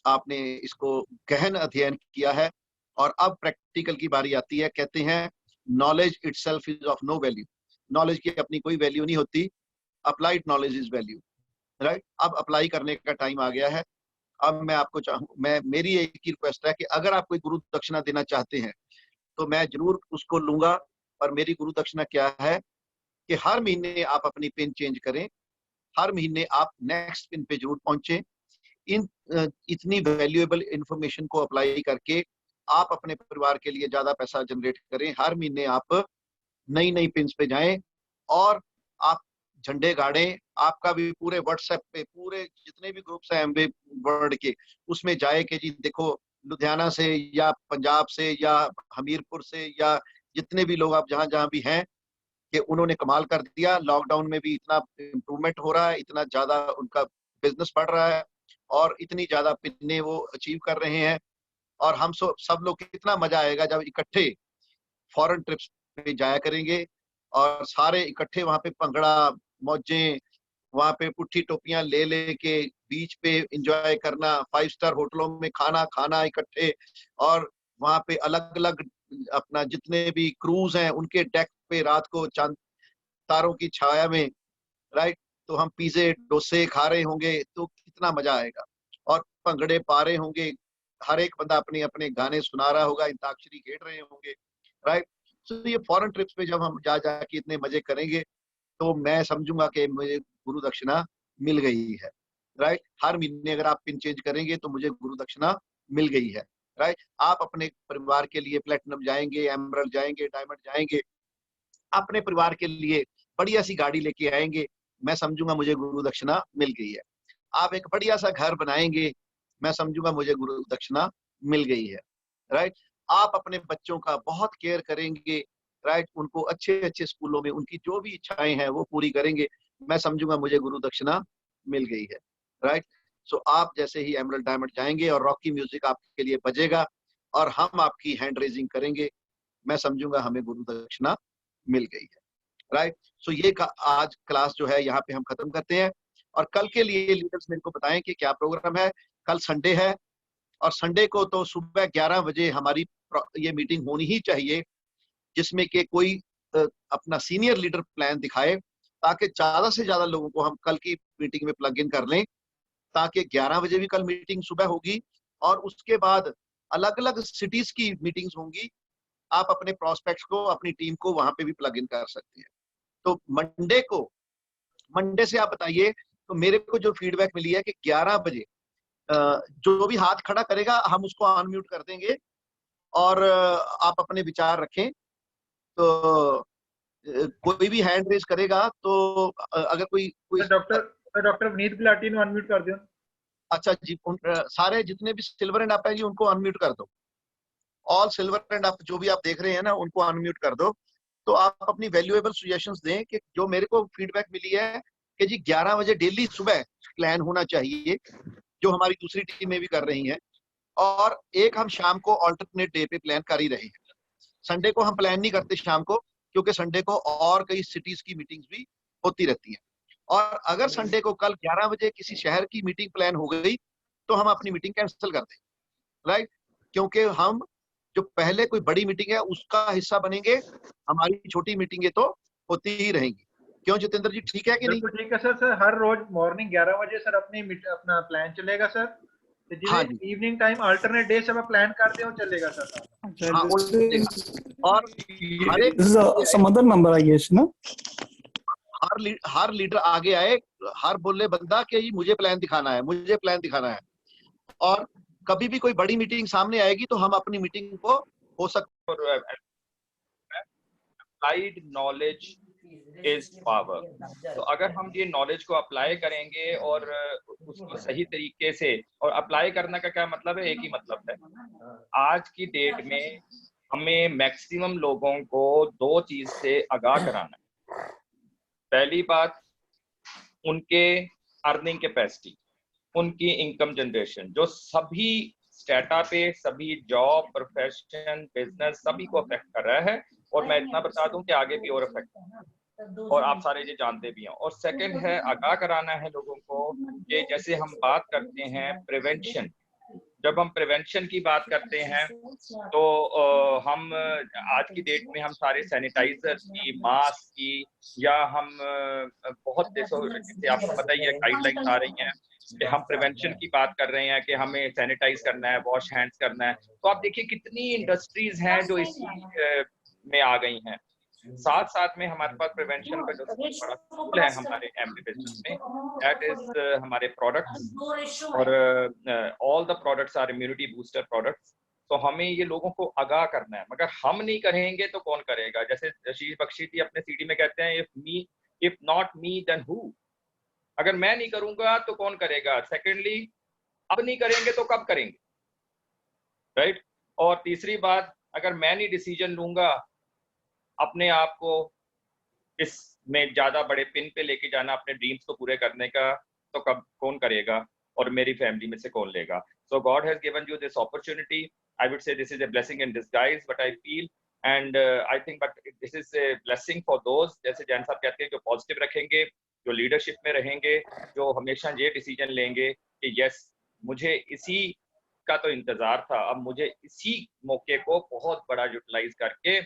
आपने इसको गहन अध्ययन किया है। और अब प्रैक्टिकल की बारी आती है। कहते हैं knowledge itself is of no value, knowledge की अपनी कोई वैल्यू नहीं होती, applied knowledge is value, right. अब अप्लाई करने का टाइम आ गया है। अब मैं आपको मैं मेरी एक ही रिक्वेस्ट है कि अगर आप कोई गुरु दक्षिणा देना चाहते हैं तो मैं जरूर उसको लूंगा। और मेरी गुरु दक्षिणा क्या है कि हर महीने आप अपनी पिन चेंज करें, हर महीने आप नेक्स्ट पिन पे जरूर पहुंचे। इन इतनी वैल्यूएबल इंफॉर्मेशन को अप्लाई करके आप अपने परिवार के लिए ज्यादा पैसा जनरेट करें। हर महीने आप नई नई पिन्स पे जाएं और आप झंडे गाड़ें। आपका भी पूरे व्हाट्सएप पे पूरे जितने भी ग्रुप्स हैं एमवे वर्ल्ड के, उसमें जाए कि जी देखो लुधियाना से या पंजाब से या हमीरपुर से या जितने भी लोग आप जहां जहां भी हैं कि उन्होंने कमाल कर दिया। लॉकडाउन में भी इतना इम्प्रूवमेंट हो रहा है, इतना ज्यादा उनका बिजनेस बढ़ रहा है और इतनी ज्यादा पिन्ने वो अचीव कर रहे हैं। और हम सब लोग कितना मजा आएगा जब इकट्ठे फॉरेन ट्रिप्स पे जाया करेंगे और सारे इकट्ठे वहां पे भंगड़ा मौजें, वहां पे पुट्ठी टोपियां ले लेके बीच पे एंजॉय करना, 5 स्टार होटलों में खाना खाना इकट्ठे, और वहां पे अलग अलग अपना जितने भी क्रूज हैं उनके डेक पे रात को चांद तारों की छाया में, राइट। तो हम पिज्जे डोसे खा रहे होंगे तो कितना मजा आएगा। और भंगड़े पा रहे होंगे, हर एक बंदा अपने अपने गाने सुना रहा होगा, अंताक्षरी खेल रहे होंगे, राइट। तो ये फॉरेन ट्रिप्स पे जब हम जा जाके इतने मजे करेंगे तो मैं समझूंगा कि मुझे गुरु दक्षिणा मिल गई है, राइट। हर महीने अगर आप पिन चेंज करेंगे तो मुझे गुरु दक्षिणा मिल गई है, राइट। आप अपने परिवार के लिए प्लेटिनम जाएंगे, एमरल्ड जाएंगे, डायमंड जाएंगे, अपने परिवार के लिए बढ़िया सी गाड़ी लेके आएंगे, मैं समझूंगा मुझे गुरु दक्षिणा मिल गई है। आप एक बढ़िया सा घर बनाएंगे, मैं समझूंगा मुझे गुरु दक्षिणा मिल गई है, राइट। आप अपने बच्चों का बहुत केयर करेंगे, राइट, उनको अच्छे अच्छे स्कूलों में उनकी जो भी इच्छाएं हैं वो पूरी करेंगे, मैं समझूंगा मुझे गुरु दक्षिणा मिल गई है, राइट। सो आप जैसे ही एमरल्ड डायमंड जाएंगे और रॉकी म्यूजिक आपके लिए बजेगा और हम आपकी हैंड रेजिंग करेंगे, मैं समझूंगा हमें गुरु दक्षिणा मिल गई है, राइट। सो ये आज क्लास जो है यहाँ पे हम खत्म करते हैं। और कल के लिए लीडर्स मेरे को बताएं कि क्या प्रोग्राम है। कल संडे है और संडे को तो सुबह 11 बजे हमारी ये मीटिंग होनी ही चाहिए जिसमें कि कोई अपना सीनियर लीडर प्लान दिखाए ताकि ज्यादा से ज्यादा लोगों को हम कल की मीटिंग में प्लग इन कर लें, ताकि 11 बजे भी कल मीटिंग सुबह होगी और उसके बाद अलग अलग सिटीज की मीटिंग्स होंगी। आप अपने प्रोस्पेक्ट्स को, अपनी टीम को वहां पे भी प्लग इन कर सकते हैं। तो मंडे से आप बताइए। तो मेरे को जो फीडबैक मिली है कि 11 बजे जो भी हाथ खड़ा करेगा हम उसको अनम्यूट कर देंगे और आप अपने विचार रखें। तो कोई भी हैंड रेज करेगा तो अगर कोई कोई डॉक्टर विनीत गुलाटी ने अनम्यूट कर दिया। अच्छा जी, सारे जितने भी सिल्वर एंड अप है जी उनको अनम्यूट कर दो। ऑल सिल्वर एंड अप जो भी आप देख रहे हैं ना उनको अनम्यूट कर दो। तो आप अपनी वैल्यूएबल सजेशंस दें कि जो मेरे को फीडबैक मिली है कि जी 11 बजे डेली सुबह प्लान होना चाहिए, जो हमारी दूसरी टीम में भी कर रही हैं, और एक हम शाम को ऑल्टरनेट डे पे प्लान कर ही रहे हैं। संडे को हम प्लान नहीं करते शाम को, क्योंकि संडे को और कई सिटीज की मीटिंग्स भी होती रहती हैं। और अगर संडे को कल 11 बजे किसी शहर की मीटिंग प्लान हो गई तो हम अपनी मीटिंग कैंसिल कर दें, राइट? क्योंकि हम जो पहले कोई बड़ी मीटिंग है उसका हिस्सा बनेंगे, हमारी छोटी मीटिंगें तो होती ही रहेंगी। क्यों जितेंद्र जी, ठीक है कि नहीं? बिल्कुल ठीक है सर। सर हर रोज मॉर्निंग 11 बजे सर अपना प्लान चलेगा सर, तो हाँ जिन्हें जी, इवनिंग टाइम अल्टरनेट डे सब प्लान करते हो चलेगा सर सारा। हाँ वो चलेगा। और हर एक some other number I guess ना। हर लीडर आगे आए, हर बोले बंदा कि ये मुझे प्लान दिखाना है, मुझे प्लान दिखाना है। और कभी भी कोई बड़ी मीटिंग सामने आएगी तो हम अपनी मीटिंग को हो सकता अप्लाइड नॉलेज इज पावर। तो अगर हम ये नॉलेज को अप्लाई करेंगे और उसको सही तरीके से, और अप्लाई करने का क्या मतलब है, एक ही मतलब है, आज की डेट में हमें मैक्सिमम लोगों को दो चीज से आगाह कराना है। पहली बात, उनके अर्निंग कैपेसिटी, उनकी इनकम जनरेशन, जो सभी स्टेटा पे, सभी जॉब, प्रोफेशन, बिजनेस, सभी को अफेक्ट कर रहा है। और मैं इतना बता दूं कि आगे भी और अफेक्ट, और आप सारे ये जानते भी हैं। और सेकंड है, आगाह कराना है लोगों को कि जैसे हम बात करते हैं प्रिवेंशन, जब हम प्रिवेंशन की बात करते हैं तो हम आज की डेट में हम सारे सैनिटाइजर की, मास्क की, या हम बहुत देशों, जैसे आपको पता ही है गाइडलाइंस आ रही हैं कि हम प्रिवेंशन की बात कर रहे हैं कि हमें सैनिटाइज करना है, वॉश हैंड्स करना है। तो आप देखिए कितनी इंडस्ट्रीज हैं जो इसी में आ गई हैं। साथ साथ में हमारे पास प्रिवेंशन का जो सबसे बड़ा टूल है हमारे एमडी बिजनेस में, दैट इज हमारे प्रोडक्ट्स। और all the products are immunity booster products. तो हमें ये लोगों को आगाह करना है, मगर हम नहीं करेंगे तो कौन करेगा? जैसे आशीष बख्शी जी अपने सीडी में कहते हैं, if not me then who. अगर मैं नहीं करूंगा तो कौन करेगा? सेकेंडली, अब नहीं करेंगे तो कब करेंगे, राइट? और तीसरी बात, अगर मैं नहीं डिसीजन लूंगा अपने आप को इसमें ज्यादा बड़े पिन पे लेके जाना, अपने ड्रीम्स को पूरे करने का, तो कब कौन करेगा? और मेरी फैमिली में से कौन लेगा? So God has given you this opportunity. I would say this is a blessing in disguise, but I feel and I think but this is a blessing for those, जैसे जैन साहब कहते हैं, जो पॉजिटिव रखेंगे, जो लीडरशिप में रहेंगे, जो हमेशा ये डिसीजन लेंगे कि यस, मुझे इसी का तो इंतजार था, अब मुझे इसी मौके को बहुत बड़ा यूटिलाइज करके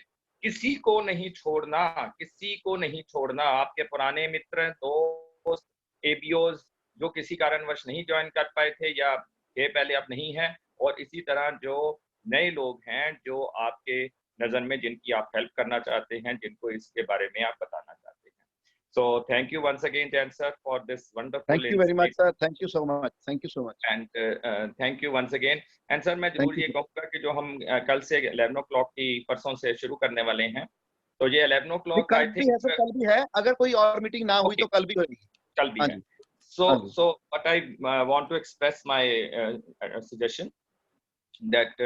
किसी को नहीं छोड़ना, किसी को नहीं छोड़ना। आपके पुराने मित्र, दोस्त, एबीओज जो किसी कारणवश नहीं ज्वाइन कर पाए थे या थे पहले, अब नहीं है, और इसी तरह जो नए लोग हैं जो आपके नजर में, जिनकी आप हेल्प करना चाहते हैं, जिनको इसके बारे में आप बताना चाहते हैं। So thank you once again, Jan sir, for this wonderful Thank you very much, sir. Thank you so much. Thank you so much. And thank you once again. And sir, मैं जरूर ये कहूँगा कि जो हम कल से 11 o'clock की परसों से शुरू करने वाले हैं, तो ये 11 o'clock कल भी है सर, कल भी है। अगर कोई और मीटिंग ना हुई तो कल भी होगी। कल भी है। So but I want to express my suggestion that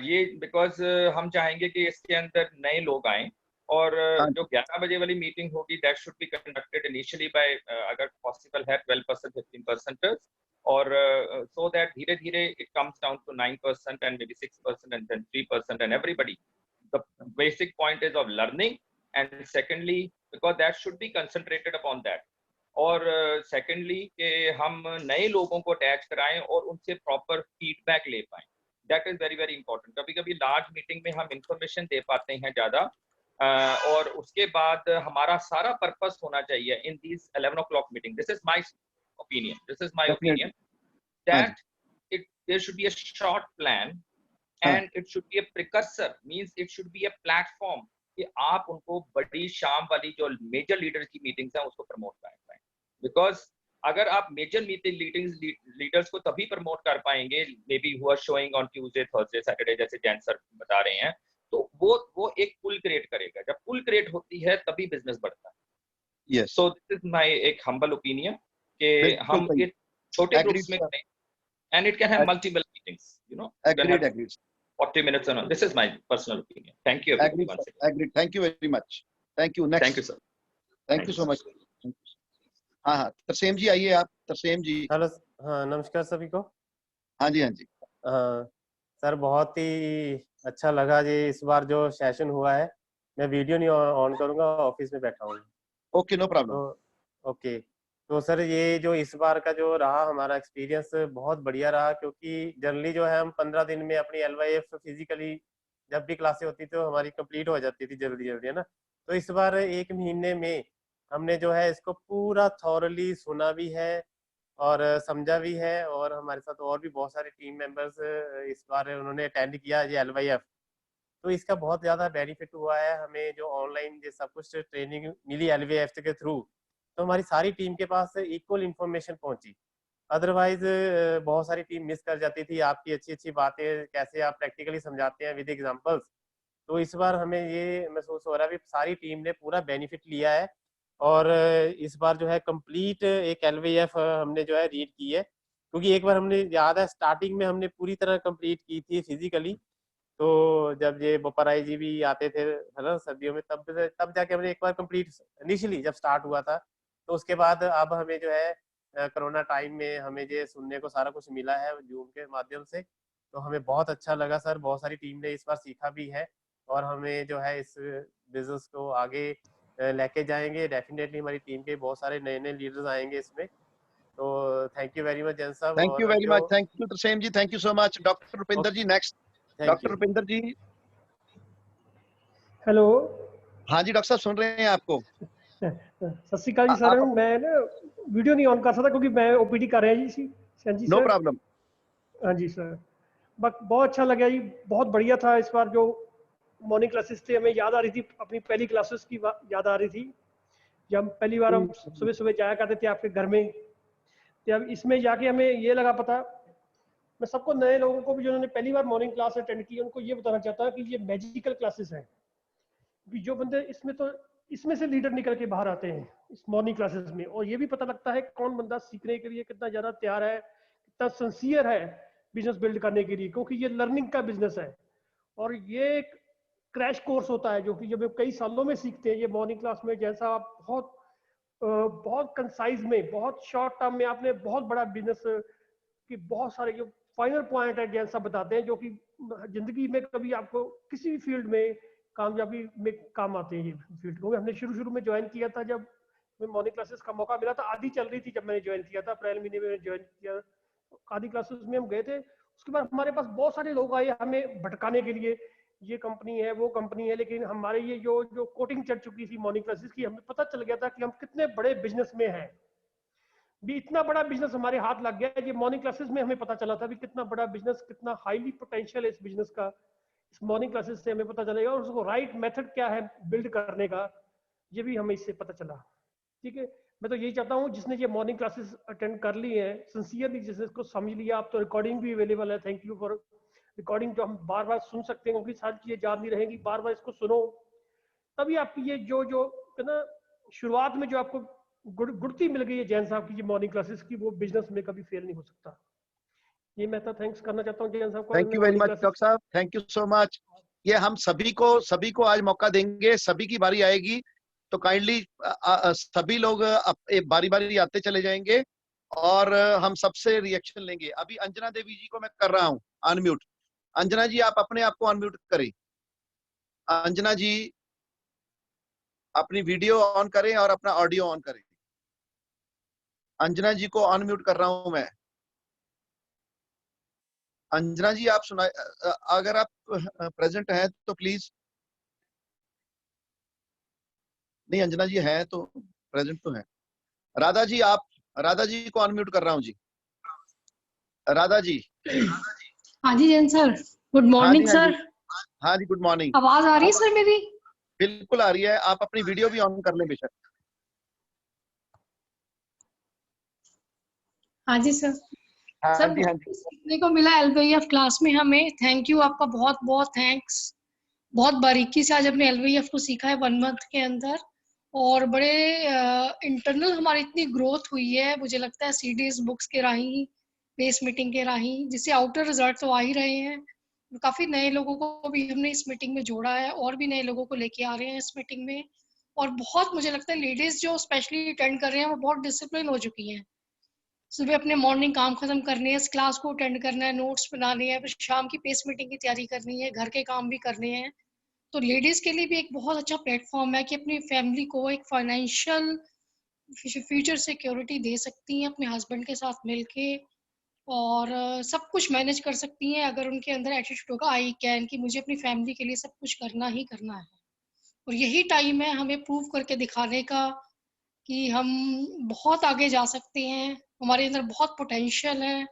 ये because हम चाहेंगे कि इसके अंदर नए लोग आएं, और जो 11 बजे वाली मीटिंग होगी, that should be conducted initially by, अगर पॉसिबल है, 12%, 15%, और सो दैट धीरे धीरे it comes down to 9% and maybe 6% and then 3%, and everybody, the basic point is of learning, and secondly because that should be concentrated upon that, और secondly कि हम नए लोगों को अटैच कराएं और उनसे प्रॉपर फीडबैक ले पाएं, that is very very important. कभी कभी लार्ज मीटिंग में हम इंफॉर्मेशन दे पाते हैं ज्यादा, और उसके बाद हमारा सारा पर्पस होना चाहिए in this 11 o'clock meeting, this is my opinion, that there should be a short plan and it should be a precursor, means it should be a platform कि आप उनको बड़ी शाम वाली जो मेजर लीडर की मीटिंग्स हैं उसको प्रमोट कर पाएं। बिकॉज अगर आप मेजर लीडर्स को तभी प्रमोट कर पाएंगे, maybe who are showing on Tuesday, Thursday, Saturday, जैसे जैन सर बता रहे हैं, तो वो एक पुल क्रिएट करेगा। जब पुल क्रिएट होती है तभी बिजनेस बढ़ता है। Yes. So this is my एक humble opinion कि हम छोटे ग्रुप्स में करें, and it can have multiple meetings, you know. Agreed. 40 minutes on. This is my personal opinion. Thank you everybody once again. Agreed. Thank you very much. Thank you. Next. Thank you sir. Thank you so much. हाँ हाँ, तरसेम जी आइए आप। तरसेम जी। Hello, हाँ नमस्कार सभी को। हाँ जी, हाँ जी। हाँ सर, बहुत ही अच्छा लगा जी इस बार जो सेशन हुआ है। मैं वीडियो नहीं ऑन करूंगा, ऑफिस में बैठा हूँ। Okay, no problem. तो ओके, तो सर ये जो इस बार का जो रहा हमारा एक्सपीरियंस बहुत बढ़िया रहा, क्योंकि जनरली जो है हम 15 दिन में अपनी LYF फिजिकली जब भी क्लासें होती थी तो हमारी कंप्लीट हो जाती थी जल्दी जल्दी, है ना। तो इस बार 1 महीने में हमने जो है इसको पूरा थॉरली सुना भी है और समझा भी है, और हमारे साथ और भी बहुत सारे टीम मेंबर्स इस बार उन्होंने अटेंड किया ये LYF। तो इसका बहुत ज़्यादा बेनिफिट हुआ है हमें, जो ऑनलाइन ये सब कुछ ट्रेनिंग मिली LYF के थ्रू, तो हमारी सारी टीम के पास इक्वल इन्फॉर्मेशन पहुंची। अदरवाइज बहुत सारी टीम मिस कर जाती थी आपकी अच्छी अच्छी बातें, कैसे आप प्रैक्टिकली समझाते हैं विद एग्जांपल्स। तो इस बार हमें ये महसूस हो रहा है कि सारी टीम ने पूरा बेनिफिट लिया है, और इस बार जो है कंप्लीट एक LYF हमने जो है रीड की है, क्योंकि एक बार हमने याद है स्टार्टिंग में हमने पूरी तरह कंप्लीट की थी फिजिकली, तो जब ये बोपराई जी भी आते थे है ना सर्दियों में, तब जाके हमने एक बार कंप्लीट इनिशियली जब स्टार्ट हुआ था। तो उसके बाद अब हमें जो है कोरोना टाइम में हमें ये सुनने को सारा कुछ मिला है जूम के माध्यम से, तो हमें बहुत अच्छा लगा सर। बहुत सारी टीम ने इस बार सीखा भी है, और हमें जो है इस बिजनेस को आगे लेके जाएंगे। डेफिनेटली हमारी टीम के बहुत सारे नए नए लीडर्स आएंगे इसमें। तो thank you very much Jain साहब। Thank you very much. Thank you Tarsem ji. Thank you so much. Doctor Rupinder ji next. Doctor Rupinder ji. Hello. हाँ जी डॉक्टर साहब, सुन रहे हैं आपको। सत श्री अकाल जी सर। मैं ना वीडियो नहीं ऑन कर सकता क्योंकि मैं OPD कर रहा जी। जी नो सर। प्रॉब्लम। हाँ जी सर, बहुत अच्छा लगा जी, बहुत बढ़िया था। इस बार जो मॉर्निंग क्लासेस थे, हमें याद आ रही थी अपनी पहली क्लासेस की याद आ रही थी, जब पहली बार हम सुबह सुबह जाया करते थे आपके घर में। तो अब इसमें जाके हमें ये लगा पता। मैं सबको, नए लोगों को भी जिन्होंने पहली बार मॉर्निंग क्लास अटेंड की, उनको ये बताना चाहता हूँ कि ये मैजिकल क्लासेस हैं। जो बंदे इसमें से लीडर निकल के बाहर आते हैं इस मॉर्निंग क्लासेस में, और ये भी पता लगता है कौन बंदा सीखने के लिए कितना ज़्यादा तैयार है, कितना सिंसियर है बिजनेस बिल्ड करने के लिए, क्योंकि ये लर्निंग का बिजनेस है और ये एक क्रैश कोर्स होता है जो कि जब कई सालों में सीखते हैं। ये मॉर्निंग क्लास में जैसा आप बहुत कंसाइज में, बहुत शॉर्ट टर्म में आपने बहुत बड़ा बिजनेस की बहुत सारे जो फाइनल पॉइंट है जैसा बताते हैं, जो कि जिंदगी में कभी आपको किसी भी फील्ड में कामयाबी में काम आते हैं। ये फील्ड को हमने शुरू में ज्वाइन किया था, जब मॉर्निंग क्लासेस का मौका मिला था, आधी चल रही थी जब मैंने ज्वाइन किया था, अप्रैल महीने में ज्वाइन किया। आधी क्लासेस में हम गए थे, उसके बाद हमारे पास बहुत सारे लोग आए हमें भटकाने के लिए, ये कंपनी है वो कंपनी है, लेकिन हमारे ये जो कोटिंग चढ़ चुकी थी मॉर्निंग क्लासेस की, हमें पता चल गया था कि हम कितने बड़े बिजनेस में हैं। भी इतना बड़ा बिजनेस हमारे हाथ लग गया। ये मॉर्निंग क्लासेस में हमें पता चला था भी कितना बड़ा बिजनेस, कितना हाईली पोटेंशियल है इस बिजनेस का। इस मॉर्निंग क्लासेस से हमें पता चलेगा, और उसको राइट मेथड क्या है बिल्ड करने का, ये भी हमें इससे पता चला। ठीक है, मैं तो यही चाहता हूँ जिसने ये मॉर्निंग क्लासेस अटेंड कर ली है, सिंसियरली जिसने इसको समझ लिया, आप तो रिकॉर्डिंग भी अवेलेबल है। थैंक यू फॉर रिकॉर्डिंग, जो हम बार बार सुन सकते हैं, क्योंकि सारी चीजें याद नहीं रहेंगी, बार बार इसको सुनो, तभी आपकी ये जो ना शुरुआत में जो आपको गुड़ती मिल गई है जैन साहब की, ये मॉर्निंग क्लासेस की, वो बिजनेस में कभी फेल नहीं हो सकता। ये मैं तो थैंक्स करना चाहता हूँ जैन साहब को। Thank you very much doctor साहब। Thank you so much. ये हम सभी को आज मौका देंगे, सभी की बारी आएगी, तो काइंडली सभी लोग बारी बारी आते चले जाएंगे और हम सबसे रिएक्शन लेंगे। अभी अंजना देवी जी को मैं कर रहा हूँ अनम्यूट। अंजना जी आप अपने आप को अनम्यूट करें। अंजना जी अपनी वीडियो ऑन करें और अपना ऑडियो ऑन करें। अंजना जी को अनम्यूट कर रहा हूं मैं। अंजना जी आप सुना, अगर आप प्रेजेंट हैं तो प्लीज। नहीं, अंजना जी है तो प्रेजेंट तो है। राधा जी राधा जी को अनम्यूट कर रहा हूं जी। राधा जी। हाँ जी Jain sir, good morning sir. हाँ जी गुड मॉर्निंग। आवाज आ रही है सर मेरी? बिल्कुल आ रही है, आप अपनी वीडियो भी ऑन कर लें बेशक। हाँ जी सर। हाँ सर जी, हाँ जी। सीखने को मिला LYF क्लास में हमें। थैंक यू, आपका बहुत बहुत थैंक्स। बहुत बारीकी से आज अपने LYF को सीखा है 1 मंथ के अंदर, और बड़े इंटरनल हमारी इतनी ग्रोथ हुई है, मुझे लगता है CDs बुक्स के राही, बेस मीटिंग के राही, जिससे आउटर रिजल्ट तो आ ही रहे हैं। काफी नए लोगों को भी हमने इस मीटिंग में जोड़ा है और भी नए लोगों को लेके आ रहे हैं इस मीटिंग में। और बहुत मुझे लगता है लेडीज जो स्पेशली अटेंड कर रहे हैं वो बहुत डिसिप्लिन हो चुकी हैं। सुबह अपने मॉर्निंग काम खत्म करने हैं, इस क्लास को अटेंड करना है, नोट्स बनाने हैं, फिर शाम की पेस मीटिंग की तैयारी करनी है, घर के काम भी करने हैं। तो लेडीज के लिए भी एक बहुत अच्छा प्लेटफॉर्म है कि अपनी फैमिली को एक फाइनेंशियल फ्यूचर सिक्योरिटी दे सकती हैं अपने हस्बैंड के साथ मिलके, और सब कुछ मैनेज कर सकती हैं अगर उनके अंदर एटीट्यूड होगा आई कैन, कि मुझे अपनी फैमिली के लिए सब कुछ करना ही करना है। और यही टाइम है हमें प्रूव करके दिखाने का कि हम बहुत आगे जा सकते हैं, हमारे अंदर बहुत पोटेंशियल है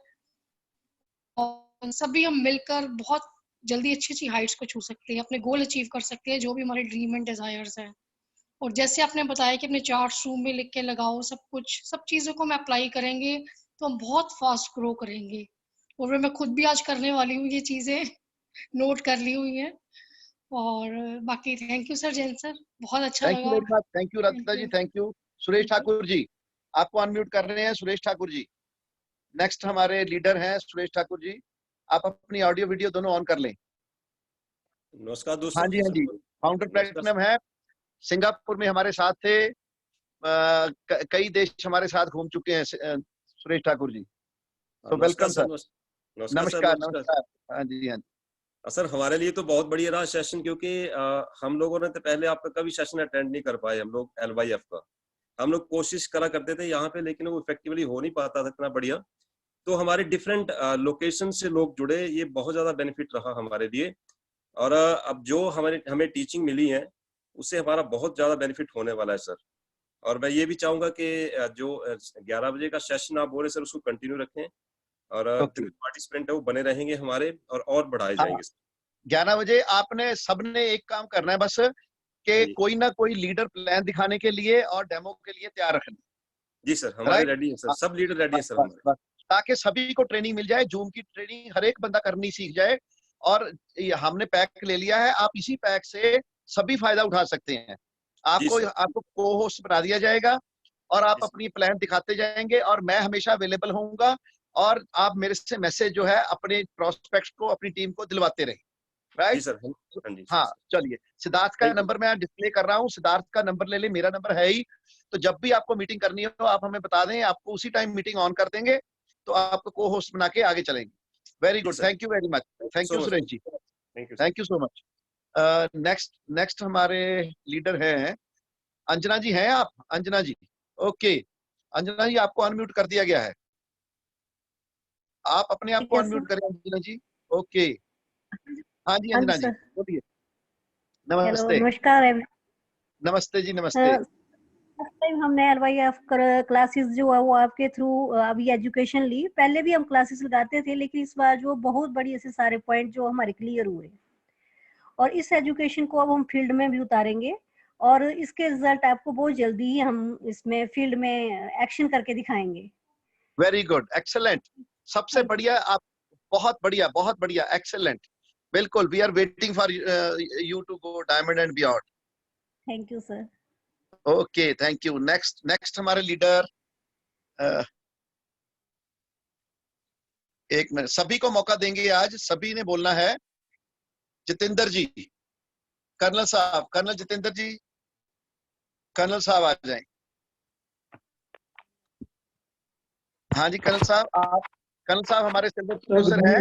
और सभी हम मिलकर बहुत जल्दी अच्छी अच्छी हाइट्स को छू सकते हैं, अपने गोल अचीव कर सकते हैं जो भी हमारे ड्रीम एंड डिजायर्स हैं। और जैसे आपने बताया कि अपने चार्ट्स रूम में लिख के लगाओ, सब कुछ सब चीज़ों को हम अप्लाई करेंगे तो हम बहुत फास्ट ग्रो करेंगे। और मैं खुद भी आज करने वाली हूँ ये चीज़ें नोट कर ली हुई हैं। और बाकी thank you sir, Jain sir, बहुत अच्छा थैंक यू लगा। Very much, thank you Ratna ji, thank you. Suresh Thakur ji, आपको अनम्यूट कर रहे हैं। सुरेश ठाकुर जी नेक्स्ट हमारे लीडर हैं। सुरेश ठाकुर जी, आप अपनी ऑडियो वीडियो दोनों ऑन कर लें। नमस्कार दोस्तों। हाँ जी, हाँ जी, फाउंडर प्लेटिनम है, सिंगापुर में हमारे साथ थे, कई देश हमारे साथ घूम चुके हैं सुरेश ठाकुर जी। तो वेलकम सर। नमस्कार नमस्कार। हाँ जी, हाँ जी सर, हमारे लिए तो बहुत बढ़िया रहा सेशन, क्योंकि हम लोगों ने तो पहले आपका कभी सेशन अटेंड नहीं कर पाए। हम लोग LYF का हम लोग कोशिश करा करते थे यहाँ पे, लेकिन वो इफेक्टिवली हो नहीं पाता था इतना बढ़िया। तो हमारे डिफरेंट लोकेशन से लोग जुड़े, ये बहुत ज्यादा बेनिफिट रहा हमारे लिए। और अब जो हमें टीचिंग मिली है उससे हमारा बहुत ज्यादा बेनिफिट होने वाला है सर। और मैं ये भी चाहूंगा कि जो 11 बजे का सेशन आप बोल रहे सर, उसको कंटिन्यू रखें और जो पार्टिसिपेंट है वो बने रहेंगे हमारे और बढ़ाए जाएंगे। 11 बजे आपने सबने एक काम करना है बस, कि कोई ना कोई लीडर प्लान दिखाने के लिए और डेमो के लिए तैयार रखना। जी सर, हमारे रेडी है सर, सब लीडर रेडी है सर हमारे, ताकि सभी को ट्रेनिंग मिल जाए। जूम की ट्रेनिंग हर एक बंदा करनी सीख जाए। और हमने पैक ले लिया है, आप इसी पैक से सभी फायदा उठा सकते हैं। आपको को होस्ट बना दिया जाएगा और आप अपनी प्लान दिखाते जाएंगे और मैं हमेशा अवेलेबल होऊंगा। और आप मेरे से मैसेज जो है अपने प्रोस्पेक्ट्स को, अपनी टीम को दिलवाते रहे। राइट जी सर। हाँ जी। हाँ, चलिए, सिद्धार्थ का नंबर मैं डिस्प्ले कर रहा हूँ। सिद्धार्थ का नंबर ले ले, मेरा नंबर है ही। तो जब भी आपको मीटिंग करनी हो आप हमें बता दें, आपको उसी टाइम मीटिंग ऑन कर देंगे, तो आपको को होस्ट बना के आगे चलेंगे। Very good, thank you very much. Thank you Suresh ji, thank you so much. Next हमारे लीडर हैं अंजना जी। हैं आप अंजना जी? ओके, अंजना जी आपको अनम्यूट कर दिया गया है, आप अपने आप को अनम्यूट करें अंजना जी। ओके, हाँ जी अंजना जी बोलिए। नमस्ते। नमस्कार। नमस्ते जी, नमस्ते। टाइम हमने LYF क्लासेस जो है वो आपके थ्रू अभी एजुकेशन ली। पहले भी हम क्लासेस लगाते थे, लेकिन इस बार जो बहुत बड़ी ऐसे सारे पॉइंट जो हमारे क्लियर हुए, और इस एजुकेशन को अब हम फील्ड में भी उतारेंगे और इसके रिजल्ट आपको बहुत जल्दी ही हम इसमें फील्ड में एक्शन करके दिखाएंगे। वेरी गुड, एक्सेलेंट, सबसे बढ़िया। आप बहुत बढ़िया, एक्सेलेंट, बिल्कुल। We are waiting for you to go diamond and beyond. Thank you sir. Okay, thank you. Next हमारे लीडर, एक मिनट, सभी को मौका देंगे आज, सभी ने बोलना है। जितेंद्र जी, कर्नल साहब, कर्नल जितेंद्र जी, कर्नल साहब आ जाएं। हाँ जी कर्नल साहब, आप कर्नल साहब हमारे सिल्वर प्रोड्यूसर हैं।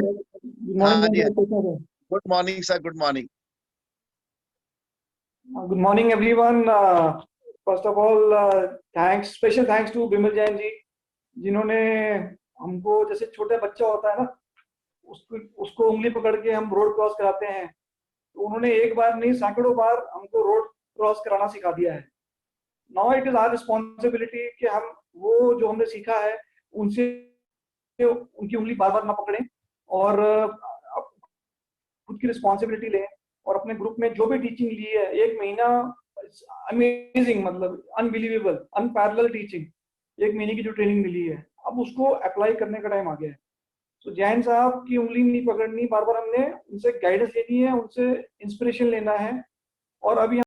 हाँ जी, good morning sir, good morning. Good morning everyone. First of all thanks, special thanks to Bimal Jain ji, जिन्होंने हमको, जैसे छोटा बच्चा होता है ना, उसको उंगली पकड़ के हम रोड क्रॉस कराते हैं, तो उन्होंने एक बार नहीं सैकड़ों बार हमको रोड क्रॉस कराना सिखा दिया है। Now it is our responsibility कि हम वो जो हमने सीखा है उनसे उनकी उंगली बार बार ना पकड़ें और खुद की रिस्पॉन्सिबिलिटी लें और अपने ग्रुप में जो भी टीचिंग ली है 1 महीना, अमेजिंग, मतलब अनबिलीवेबल, अनपैरेलल टीचिंग, 1 महीने की जो ट्रेनिंग मिली है, अब उसको अप्लाई करने का टाइम आ गया है। तो जैन साहब की उंगली नहीं पकड़नी, बार बार हमने उनसे गाइडेंस लेनी है, उनसे इंस्पिरेशन लेना है। और अभी